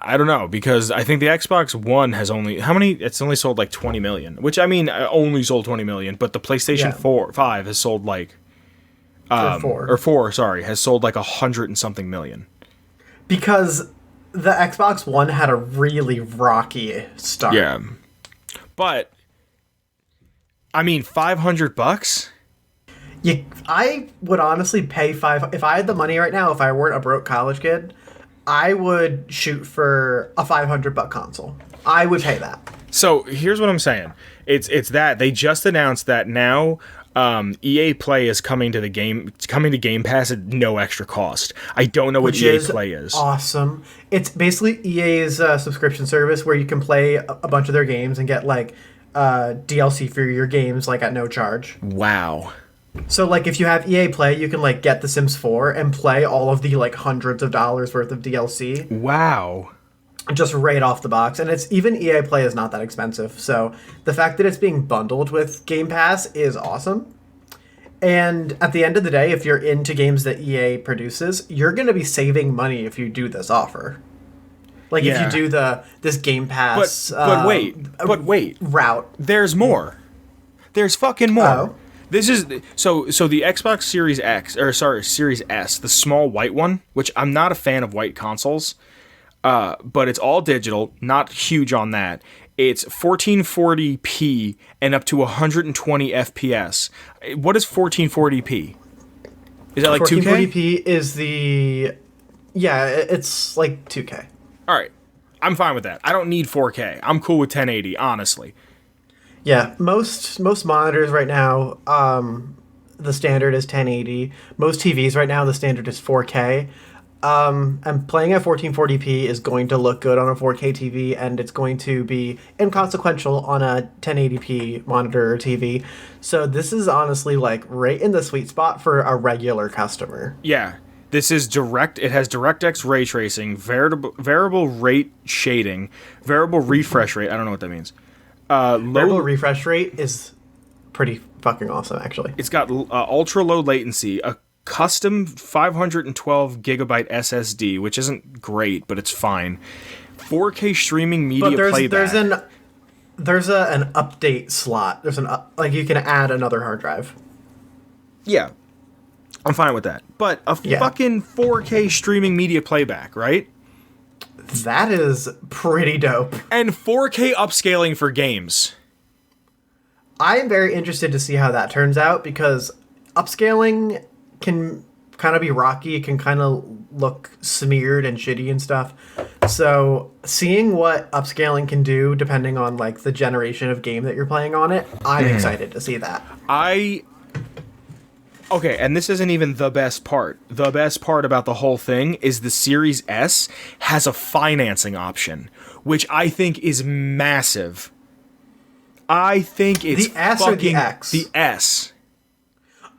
Speaker 1: I don't know, because I think the Xbox One has it's only sold like 20 million, which I mean, only sold 20 million, but the PlayStation 5 has sold like, has sold like 100 and something million.
Speaker 2: Because the Xbox One had a really rocky start.
Speaker 1: Yeah. But, I mean, $500?
Speaker 2: I would honestly pay if I had the money right now, if I weren't a broke college kid, I would shoot for a $500 console. I would pay that.
Speaker 1: So here's what I'm saying. It's that they just announced that now EA Play is coming to Game Pass at no extra cost. I don't know what EA Play is.
Speaker 2: Awesome. It's basically EA's subscription service where you can play a bunch of their games and get like DLC for your games like at no charge.
Speaker 1: Wow.
Speaker 2: So, like, if you have EA Play, you can, like, get The Sims 4 and play all of the, like, hundreds of dollars worth of DLC.
Speaker 1: Wow.
Speaker 2: Just right off the box. And even EA Play is not that expensive. So, the fact that it's being bundled with Game Pass is awesome. And at the end of the day, if you're into games that EA produces, you're going to be saving money if you do this offer. Like, if you do this Game Pass...
Speaker 1: But wait.
Speaker 2: Route.
Speaker 1: There's more. There's fucking more.
Speaker 2: Oh.
Speaker 1: This is so the Xbox Series Series S, the small white one, which I'm not a fan of white consoles, but it's all digital, not huge on that. It's 1440p and up to 120 FPS. What is 1440p? Is that like 2K?
Speaker 2: 1440p is it's like 2K.
Speaker 1: All right. I'm fine with that. I don't need 4K. I'm cool with 1080, honestly.
Speaker 2: Yeah, most monitors right now, the standard is 1080. Most TVs right now, the standard is 4K. And playing at 1440p is going to look good on a 4K TV, and it's going to be inconsequential on a 1080p monitor or TV. So this is honestly like right in the sweet spot for a regular customer.
Speaker 1: Yeah. This is direct. It has DirectX ray tracing, variable rate shading, variable refresh rate. I don't know what that means.
Speaker 2: Variable refresh rate is pretty fucking awesome, actually.
Speaker 1: It's got ultra low latency, a custom 512 gigabyte SSD, which isn't great, but it's fine. 4K streaming media playback.
Speaker 2: There's an update slot. There's you can add another hard drive.
Speaker 1: Yeah. I'm fine with that. But fucking 4K streaming media playback, right?
Speaker 2: That is pretty dope.
Speaker 1: And 4K upscaling for games.
Speaker 2: I am very interested to see how that turns out, because upscaling can kind of be rocky. It can kind of look smeared and shitty and stuff. So seeing what upscaling can do, depending on like the generation of game that you're playing on it, I'm excited to see that.
Speaker 1: Okay, and this isn't even the best part. The best part about the whole thing is the Series S has a financing option, which I think is massive. I think it's
Speaker 2: the S or the X?
Speaker 1: The S.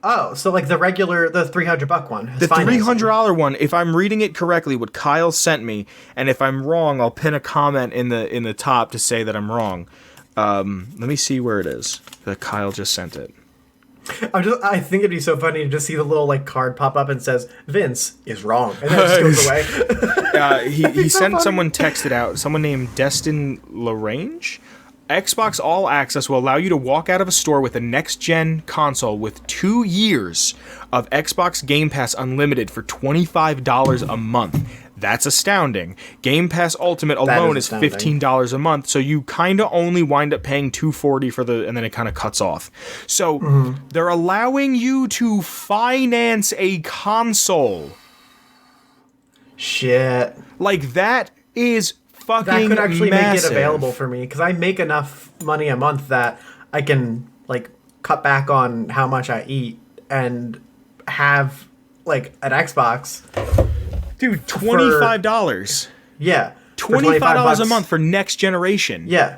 Speaker 2: Oh, so like the $300 one.
Speaker 1: The $300 one, if I'm reading it correctly, what Kyle sent me, and if I'm wrong, I'll pin a comment in the top to say that I'm wrong. Let me see where it is. That Kyle just sent it.
Speaker 2: I think it'd be so funny to just see the little like card pop up and says Vince is wrong, and then it just goes away.
Speaker 1: He so sent funny. Someone texted out, someone named Destin Larange. Xbox All Access will allow you to walk out of a store with a next-gen console with 2 years of Xbox Game Pass Unlimited for $25 a month. That's astounding. Game Pass Ultimate alone is $15 a month, so you kind of only wind up paying $240 and then it kind of cuts off. So they're allowing you to finance a console.
Speaker 2: Shit.
Speaker 1: Like, that is fucking
Speaker 2: That could actually
Speaker 1: massive.
Speaker 2: Make it available for me, because I make enough money a month that I can like cut back on how much I eat and have like an Xbox.
Speaker 1: Dude, $25.
Speaker 2: Yeah.
Speaker 1: $25 a month for next generation.
Speaker 2: Yeah.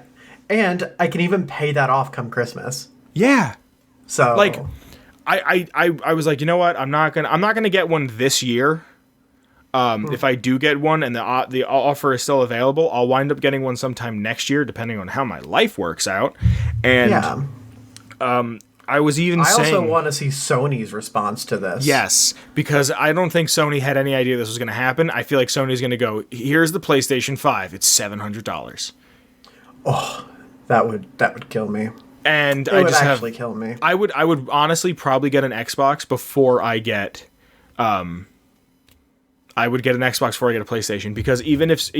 Speaker 2: And I can even pay that off come Christmas.
Speaker 1: Yeah.
Speaker 2: So
Speaker 1: like I was like, you know what? I'm not gonna get one this year. If I do get one and the offer is still available, I'll wind up getting one sometime next year, depending on how my life works out. And I was even saying...
Speaker 2: I also want to see Sony's response to this.
Speaker 1: Yes, because I don't think Sony had any idea this was going to happen. I feel like Sony's going to go, here's the PlayStation 5. It's $700.
Speaker 2: Oh, that would kill me.
Speaker 1: And
Speaker 2: it would actually kill me.
Speaker 1: I would honestly probably get an Xbox before I get... I would get an Xbox before I get a PlayStation, because even if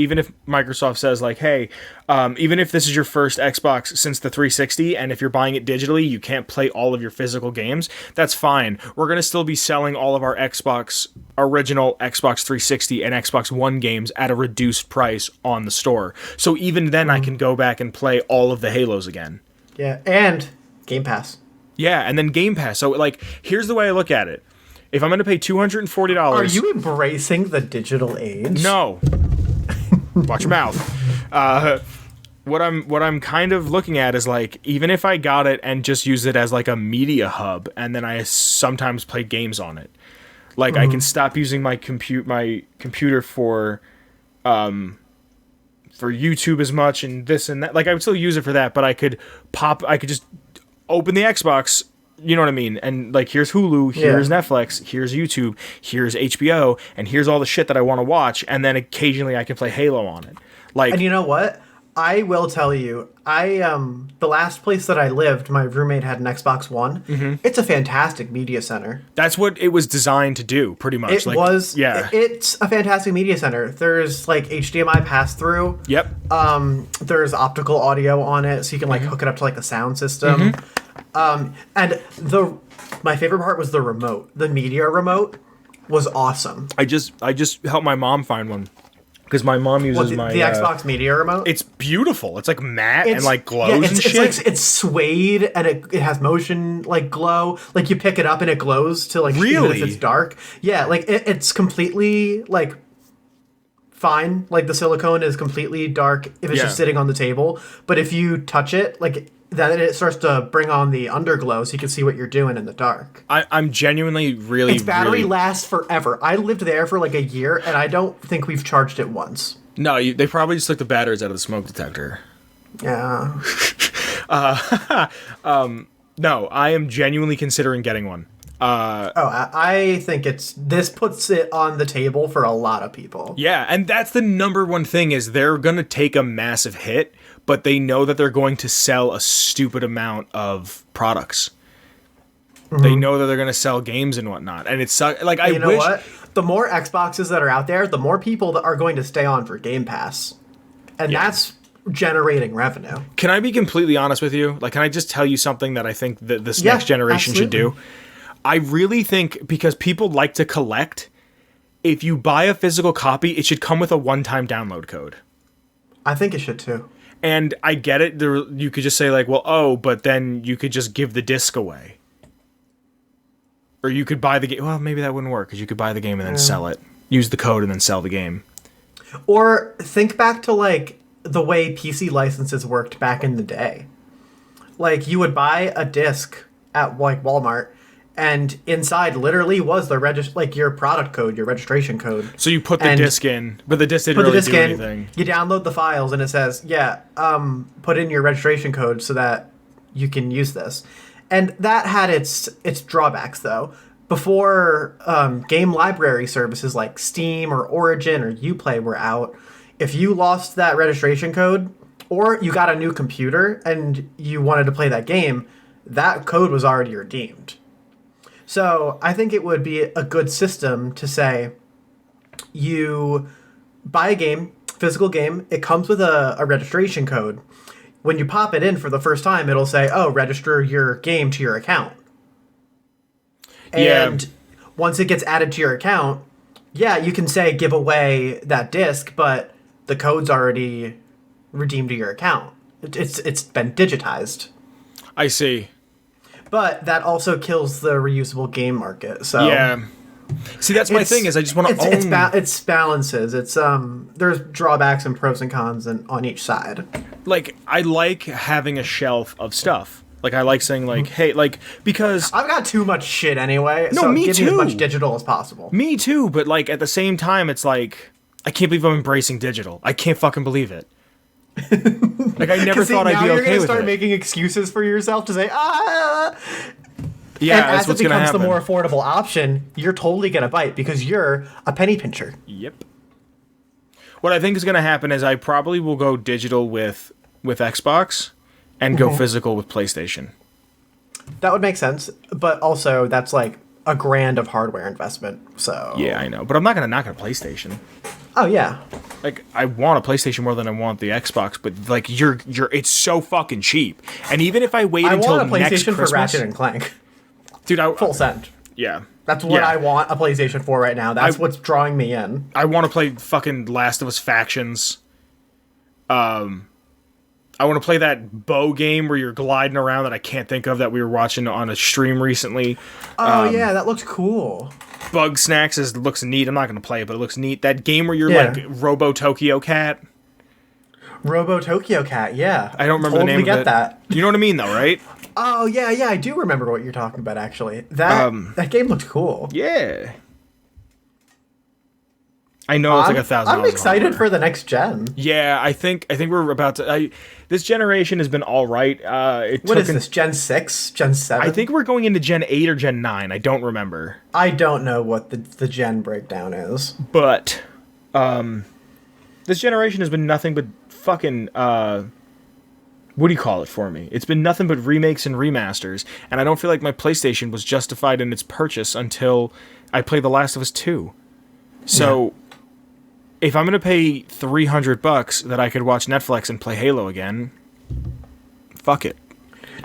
Speaker 1: Microsoft says like, hey, even if this is your first Xbox since the 360, and if you're buying it digitally, you can't play all of your physical games, that's fine. We're gonna still be selling all of our original Xbox 360 and Xbox One games at a reduced price on the store. So even then, I can go back and play all of the Halos again.
Speaker 2: Yeah, and Game Pass.
Speaker 1: Yeah, and then Game Pass. So like, here's the way I look at it. If I'm going to pay $240...
Speaker 2: Are you embracing the digital age?
Speaker 1: No. Watch your mouth. What I'm kind of looking at is like, even if I got it and just use it as like a media hub, and then I sometimes play games on it, like I can stop using my computer for YouTube as much and this and that. Like I would still use it for that, but I could just open the Xbox. You know what I mean? And like, here's Hulu, here's Netflix, here's YouTube, here's HBO, and here's all the shit that I want to watch. And then occasionally I can play Halo on it. Like,
Speaker 2: and you know what? I will tell you, the last place that I lived, my roommate had an Xbox One. It's a fantastic media center.
Speaker 1: That's what it was designed to do, pretty much.
Speaker 2: It's a fantastic media center. There's like HDMI pass through.
Speaker 1: Yep.
Speaker 2: There's optical audio on it, so you can like hook it up to like a sound system. And my favorite part was the remote. The media remote was awesome.
Speaker 1: I just helped my mom find one because my mom uses
Speaker 2: the
Speaker 1: my
Speaker 2: Xbox media remote.
Speaker 1: It's beautiful. It's like matte and like glows and
Speaker 2: it's
Speaker 1: shit.
Speaker 2: Like, it's suede and it has motion like glow. Like you pick it up and it glows to like even
Speaker 1: Really?
Speaker 2: if it's dark. Yeah, like it's completely like fine. Like the silicone is completely dark if it's just sitting on the table. But if you touch it, like then it starts to bring on the underglow so you can see what you're doing in the dark.
Speaker 1: I'm genuinely really...
Speaker 2: Its battery
Speaker 1: really...
Speaker 2: lasts forever. I lived there for like a year and I don't think we've charged it once.
Speaker 1: No, they probably just took the batteries out of the smoke detector.
Speaker 2: Yeah.
Speaker 1: No, I am genuinely considering getting one.
Speaker 2: I think this puts it on the table for a lot of people.
Speaker 1: Yeah, and that's the number one thing is they're going to take a massive hit, but they know that they're going to sell a stupid amount of products. Mm-hmm. They know that they're going to sell games and whatnot, and it's like I wish. You know what?
Speaker 2: The more Xboxes that are out there, the more people that are going to stay on for Game Pass, and that's generating revenue.
Speaker 1: Can I be completely honest with you? Like, can I just tell you something that I think that this next generation should do? I really think because people like to collect, if you buy a physical copy, it should come with a one-time download code.
Speaker 2: I think it should too.
Speaker 1: And I get it. You could just say like, well, but then you could just give the disc away. Or you could buy the game. Well, maybe that wouldn't work because you could buy the game and then sell it. Use the code and then sell the game.
Speaker 2: Or think back to like the way PC licenses worked back in the day. Like you would buy a disc at like Walmart, and inside literally was the like your product code, your registration code.
Speaker 1: So you put the disc in, but the disc didn't really do anything.
Speaker 2: You download the files, and it says, put in your registration code so that you can use this. And that had its drawbacks, though. Before game library services like Steam or Origin or Uplay were out, if you lost that registration code, or you got a new computer and you wanted to play that game, that code was already redeemed. So I think it would be a good system to say you buy a game, physical game, it comes with a registration code. When you pop it in for the first time, it'll say, register your game to your account. And once it gets added to your account, you can say give away that disc, but the code's already redeemed to your account. It's been digitized.
Speaker 1: I see.
Speaker 2: But that also kills the reusable game market. So
Speaker 1: yeah. See, that's my thing is I just want to own...
Speaker 2: It's balances. It's there's drawbacks and pros and cons on each side.
Speaker 1: Like, I like having a shelf of stuff. Like, I like saying, like, hey, like, because...
Speaker 2: I've got too much shit anyway,
Speaker 1: no,
Speaker 2: so
Speaker 1: me
Speaker 2: give
Speaker 1: too.
Speaker 2: me as much digital as possible.
Speaker 1: Me too, but, like, at the same time, it's like, I can't believe I'm embracing digital. I can't fucking believe it. Like, I never thought I'd be okay with it. Now you're going to start
Speaker 2: making excuses for yourself to say,
Speaker 1: Yeah,
Speaker 2: and
Speaker 1: that's
Speaker 2: as
Speaker 1: what's
Speaker 2: it
Speaker 1: going to
Speaker 2: becomes
Speaker 1: happen.
Speaker 2: the more affordable option, you're totally going to bite because you're a penny pincher.
Speaker 1: Yep. What I think is going to happen is I probably will go digital with Xbox and go physical with PlayStation.
Speaker 2: That would make sense, but also that's like $1,000 of hardware investment. So
Speaker 1: yeah, I know, but I'm not going to knock a PlayStation.
Speaker 2: Oh yeah.
Speaker 1: Like, I want a PlayStation more than I want the Xbox, but like it's so fucking cheap. And even if I wait until
Speaker 2: want a PlayStation
Speaker 1: next Christmas,
Speaker 2: for Ratchet and Clank,
Speaker 1: dude,
Speaker 2: full send.
Speaker 1: Yeah,
Speaker 2: that's what I want a PlayStation for right now. That's what's drawing me in.
Speaker 1: I want to play fucking Last of Us Factions. I want to play that bow game where you're gliding around that I can't think of that we were watching on a stream recently.
Speaker 2: Oh yeah, that looks cool.
Speaker 1: Bug Snacks looks neat. I'm not going to play it, but it looks neat. That game where you're like Robo Tokyo Cat.
Speaker 2: Robo Tokyo Cat, yeah.
Speaker 1: I don't remember the name of it.
Speaker 2: Totally get that.
Speaker 1: You know what I mean, though, right?
Speaker 2: Oh yeah, I do remember what you're talking about. Actually, that game looked cool.
Speaker 1: Yeah. I know it's like $1,000.
Speaker 2: I'm excited for the next gen.
Speaker 1: Yeah, I think we're about to. This generation has been all right.
Speaker 2: What is this? Gen 6? Gen 7?
Speaker 1: I think we're going into Gen 8 or Gen 9. I don't remember.
Speaker 2: I don't know what the gen breakdown is.
Speaker 1: But this generation has been nothing but fucking. What do you call it for me? It's been nothing but remakes and remasters, and I don't feel like my PlayStation was justified in its purchase until I played The Last of Us 2. So. Yeah. If I'm gonna pay $300 that I could watch Netflix and play Halo again, fuck it.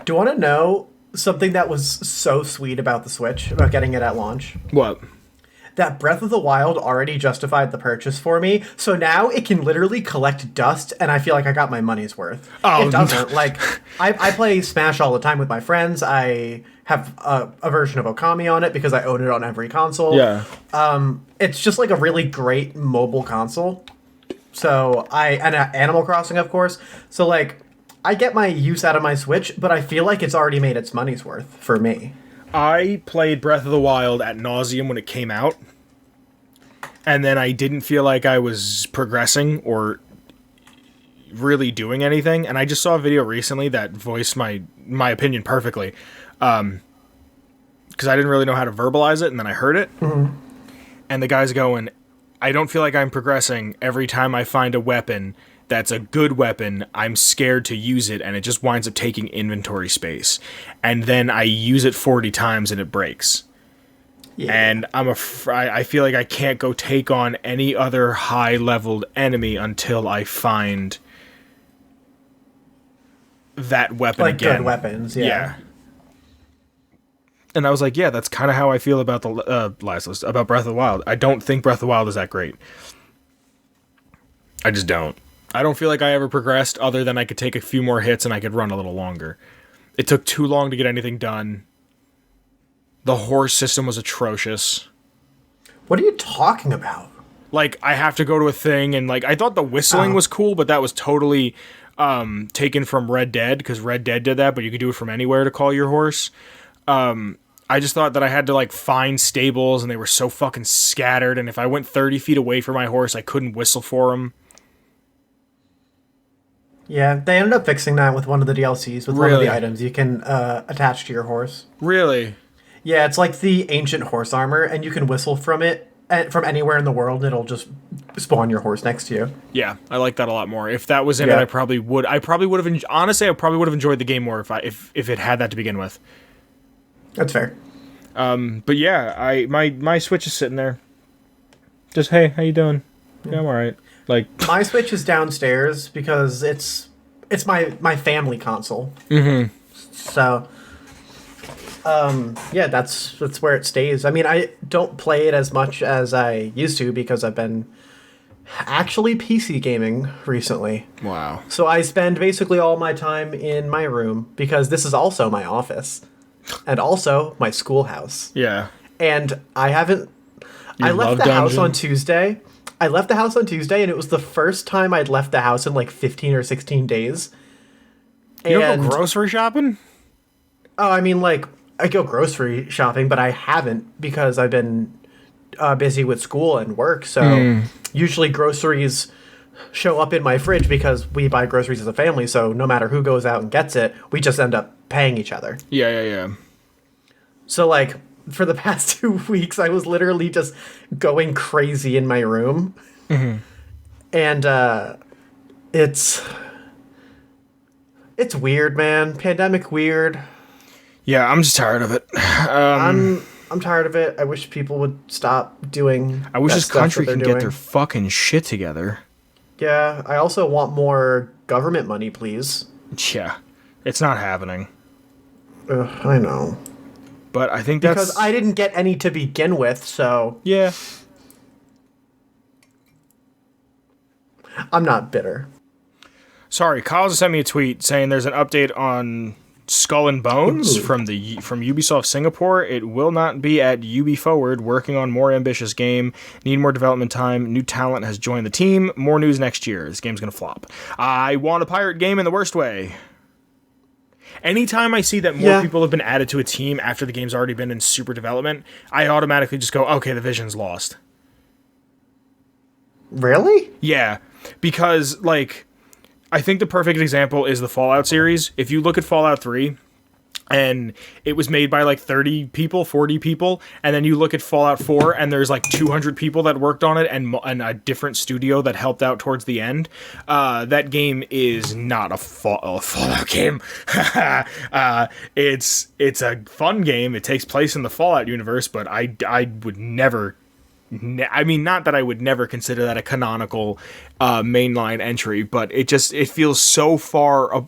Speaker 2: Do you want to know something that was so sweet about the Switch, about getting it at launch.
Speaker 1: What?
Speaker 2: That Breath of the Wild already justified the purchase for me, so now it can literally collect dust, and I feel like I got my money's worth.
Speaker 1: Oh,
Speaker 2: it doesn't. Like, I play Smash all the time with my friends. I have a version of Okami on it because I own it on every console.
Speaker 1: Yeah.
Speaker 2: It's just like a really great mobile console. So and Animal Crossing, of course. So like, I get my use out of my Switch, but I feel like it's already made its money's worth for me.
Speaker 1: I played Breath of the Wild at nauseum when it came out, and then I didn't feel like I was progressing or really doing anything. And I just saw a video recently that voiced my opinion perfectly, because I didn't really know how to verbalize it, and then I heard it, and the guy's going, "I don't feel like I'm progressing. Every time I find a weapon that's a good weapon, I'm scared to use it, and it just winds up taking inventory space. And then I use it 40 times and it breaks. Yeah. And I feel like I can't go take on any other high-leveled enemy until I find that weapon
Speaker 2: like
Speaker 1: again."
Speaker 2: Like good weapons, yeah.
Speaker 1: And I was like, yeah, that's kind of how I feel about the last list, about Breath of the Wild. I don't think Breath of the Wild is that great. I just don't. I don't feel like I ever progressed other than I could take a few more hits and I could run a little longer. It took too long to get anything done. The horse system was atrocious.
Speaker 2: What are you talking about?
Speaker 1: Like, I have to go to a thing, and like, I thought the whistling was cool, but that was totally taken from Red Dead, because Red Dead did that, but you could do it from anywhere to call your horse. I just thought that I had to like find stables, and they were so fucking scattered, and if I went 30 feet away from my horse, I couldn't whistle for him.
Speaker 2: Yeah, they ended up fixing that with one of the DLCs, with one of the items you can attach to your horse.
Speaker 1: Really?
Speaker 2: Yeah, it's like the ancient horse armor, and you can whistle from it from anywhere in the world, and it'll just spawn your horse next to you.
Speaker 1: Yeah, I like that a lot more. If that was in it, I probably would have. Honestly, I probably would have enjoyed the game more if it had that to begin with.
Speaker 2: That's fair.
Speaker 1: But yeah, my Switch is sitting there. Just, hey, how you doing? Yeah, I'm all right. Like,
Speaker 2: my Switch is downstairs because it's my family console.
Speaker 1: Mm-hmm.
Speaker 2: So, yeah, that's where it stays. I mean, I don't play it as much as I used to because I've been actually PC gaming recently.
Speaker 1: Wow.
Speaker 2: So I spend basically all my time in my room because this is also my office and also my schoolhouse.
Speaker 1: Yeah.
Speaker 2: And I haven't... I left the house on Tuesday. I left the house on Tuesday, and it was the first time I'd left the house in like 15 or 16 days.
Speaker 1: You don't go grocery shopping?
Speaker 2: Oh, I mean, like, I go grocery shopping, but I haven't because I've been busy with school and work. So usually groceries show up in my fridge because we buy groceries as a family. So no matter who goes out and gets it, we just end up paying each other.
Speaker 1: Yeah.
Speaker 2: So, like, for the past 2 weeks, I was literally just going crazy in my room.
Speaker 1: Mm-hmm.
Speaker 2: And it's weird, man. Pandemic weird.
Speaker 1: Yeah, I'm just tired of it.
Speaker 2: I'm tired of it. I wish people would stop doing.
Speaker 1: I wish this country can get their fucking shit together.
Speaker 2: Yeah, I also want more government money, please.
Speaker 1: Yeah, it's not happening.
Speaker 2: I know.
Speaker 1: But I think that's...
Speaker 2: Because I didn't get any to begin with, so...
Speaker 1: Yeah.
Speaker 2: I'm not bitter.
Speaker 1: Sorry, Kyle just sent me a tweet saying there's an update on Skull and Bones from Ubisoft Singapore. It will not be at Ubi Forward, working on more ambitious game. Need more development time. New talent has joined the team. More news next year. This game's going to flop. I want a pirate game in the worst way. Anytime I see that more people have been added to a team after the game's already been in super development, I automatically just go, okay, the vision's lost.
Speaker 2: Really?
Speaker 1: Yeah, because, like, I think the perfect example is the Fallout series. If you look at Fallout 3, and it was made by, like, 30 people, 40 people, and then you look at Fallout 4, and there's, like, 200 people that worked on it, and a different studio that helped out towards the end, that game is not a Fallout game. It's a fun game. It takes place in the Fallout universe, but I would never I mean, not that I would never consider that a canonical mainline entry, but it feels so far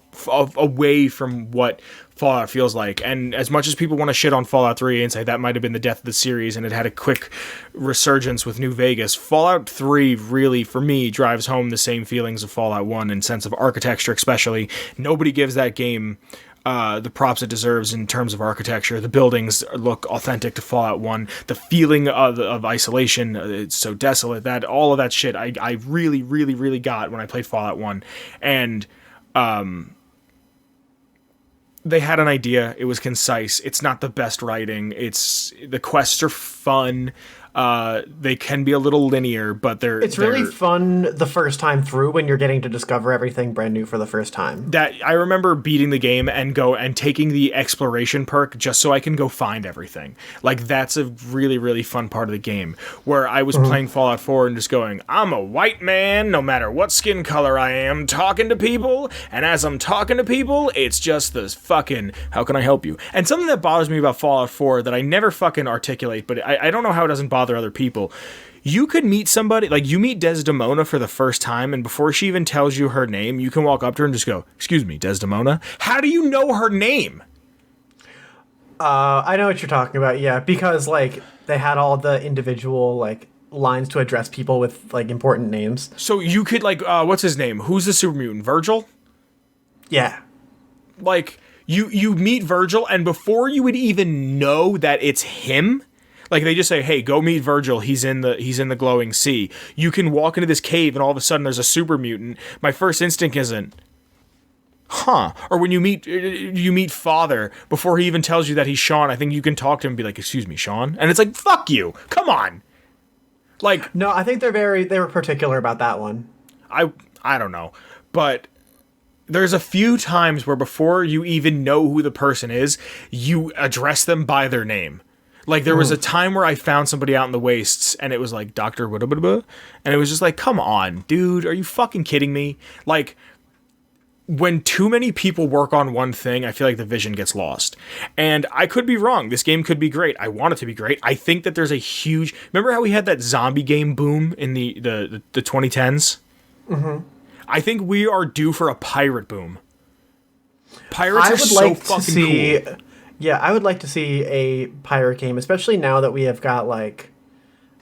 Speaker 1: away from what Fallout feels like. And as much as people want to shit on Fallout 3 and say that might have been the death of the series and it had a quick resurgence with New Vegas, Fallout 3 really, for me, drives home the same feelings of Fallout 1 in sense of architecture especially. Nobody gives that game the props it deserves in terms of architecture. The buildings look authentic to Fallout 1. The feeling of isolation, it's so desolate. That all of that shit I really, really, really got when I played Fallout 1. And they had an idea. It was concise. It's not the best writing. The quests are fun. They can be a little linear, but it's
Speaker 2: really fun the first time through when you're getting to discover everything brand new for the first time.
Speaker 1: That I remember beating the game and taking the exploration perk just so I can go find everything. Like, that's a really, really fun part of the game where I was playing Fallout 4 and just going, I'm a white man, no matter what skin color I am, talking to people. And as I'm talking to people, it's just this fucking, how can I help you? And something that bothers me about Fallout 4 that I never fucking articulate, but I don't know how it doesn't bother other people. You could meet somebody, like you meet Desdemona for the first time, and before she even tells you her name, you can walk up to her and just go, excuse me, Desdemona? How do you know her name?
Speaker 2: I know what you're talking about, yeah, because, like, they had all the individual, like, lines to address people with, like, important names.
Speaker 1: So you could, like, what's his name? Who's the super mutant? Virgil?
Speaker 2: Yeah.
Speaker 1: Like, you meet Virgil, and before you would even know that it's him, like, they just say, hey, go meet Virgil, he's in the glowing sea. You can walk into this cave, and all of a sudden there's a super mutant. My first instinct isn't, huh? Or when you meet Father, before he even tells you that he's Sean, I think you can talk to him and be like, excuse me, Sean? And it's like, fuck you, come on! Like,
Speaker 2: no, I think they were particular about that one.
Speaker 1: I don't know, but there's a few times where before you even know who the person is, you address them by their name. Like, there was a time where I found somebody out in the wastes, and it was like, Dr. Whatababa, and it was just like, come on, dude, are you fucking kidding me? Like, when too many people work on one thing, I feel like the vision gets lost. And I could be wrong. This game could be great. I want it to be great. I think that there's a huge... Remember how we had that zombie game boom in the 2010s? Mm-hmm. I think we are due for a pirate boom. Pirates are so fucking cool.
Speaker 2: Yeah, I would like to see a pirate game, especially now that we have got, like,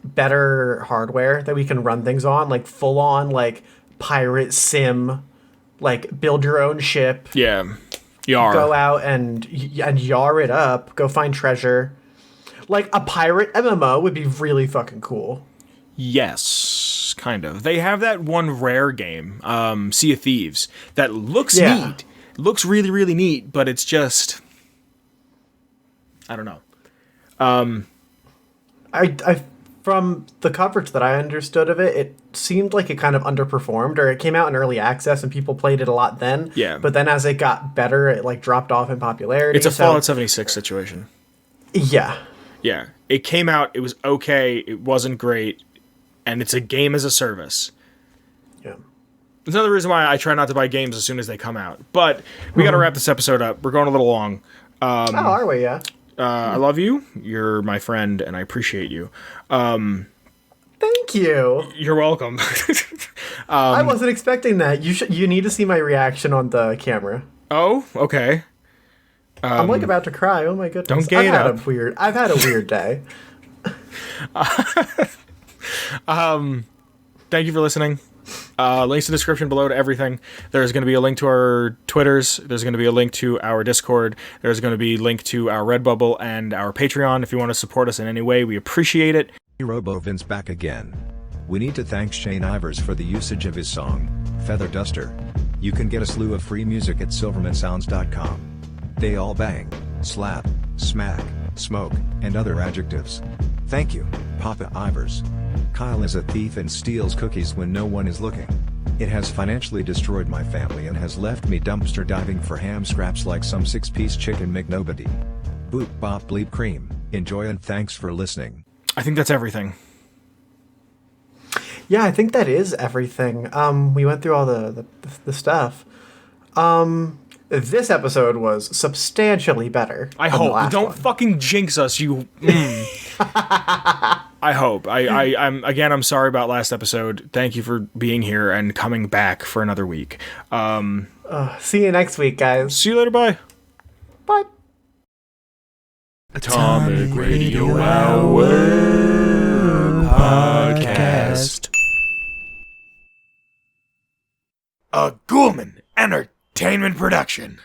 Speaker 2: better hardware that we can run things on, like, full-on, like, pirate sim, like, build your own ship.
Speaker 1: Yeah, yar.
Speaker 2: Go out and yar it up, go find treasure. Like, a pirate MMO would be really fucking cool.
Speaker 1: Yes, kind of. They have that one rare game, Sea of Thieves, that looks neat. Looks really, really neat, but it's just... I don't know.
Speaker 2: I from the coverage that I understood of it, it seemed like it kind of underperformed, or it came out in early access and people played it a lot then.
Speaker 1: Yeah.
Speaker 2: But then as it got better, it like dropped off in popularity.
Speaker 1: It's a Fallout 76 situation.
Speaker 2: Yeah.
Speaker 1: Yeah. It came out, it was okay, it wasn't great, and it's a game as a service.
Speaker 2: Yeah.
Speaker 1: There's another reason why I try not to buy games as soon as they come out. But we got to wrap this episode up. We're going a little long.
Speaker 2: Are we? Yeah.
Speaker 1: I love you. You're my friend, and I appreciate you.
Speaker 2: Thank you.
Speaker 1: You're welcome.
Speaker 2: I wasn't expecting that. You need to see my reaction on the camera.
Speaker 1: Oh, okay.
Speaker 2: I'm like about to cry. Oh my goodness.
Speaker 1: Don't gate up.
Speaker 2: I've had a weird day.
Speaker 1: Thank you for listening. Links in the description below to everything. There's going to be a link to our Twitters. There's going to be a link to our Discord. There's going to be a link to our Redbubble and our Patreon. If you want to support us in any way, we appreciate it.
Speaker 4: RoboVince back again. We need to thank Shane Ivers for the usage of his song, Feather Duster. You can get a slew of free music at silvermansounds.com. They all bang, slap, smack, smoke, and other adjectives. Thank you, Papa Ivers. Kyle is a thief and steals cookies when no one is looking. It has financially destroyed my family and has left me dumpster diving for ham scraps like some 6-piece chicken McNobody. Boop bop bleep cream. Enjoy and thanks for listening.
Speaker 1: I think that's everything.
Speaker 2: Yeah, I think that is everything. We went through all the stuff. This episode was substantially better.
Speaker 1: I hope. Don't fucking jinx us, you... I hope. I'm sorry about last episode. Thank you for being here and coming back for another week.
Speaker 2: See you next week, guys.
Speaker 1: See you later. Bye.
Speaker 2: Bye.
Speaker 1: Atomic Radio Hour Podcast. A Ghoulman Entertainment production.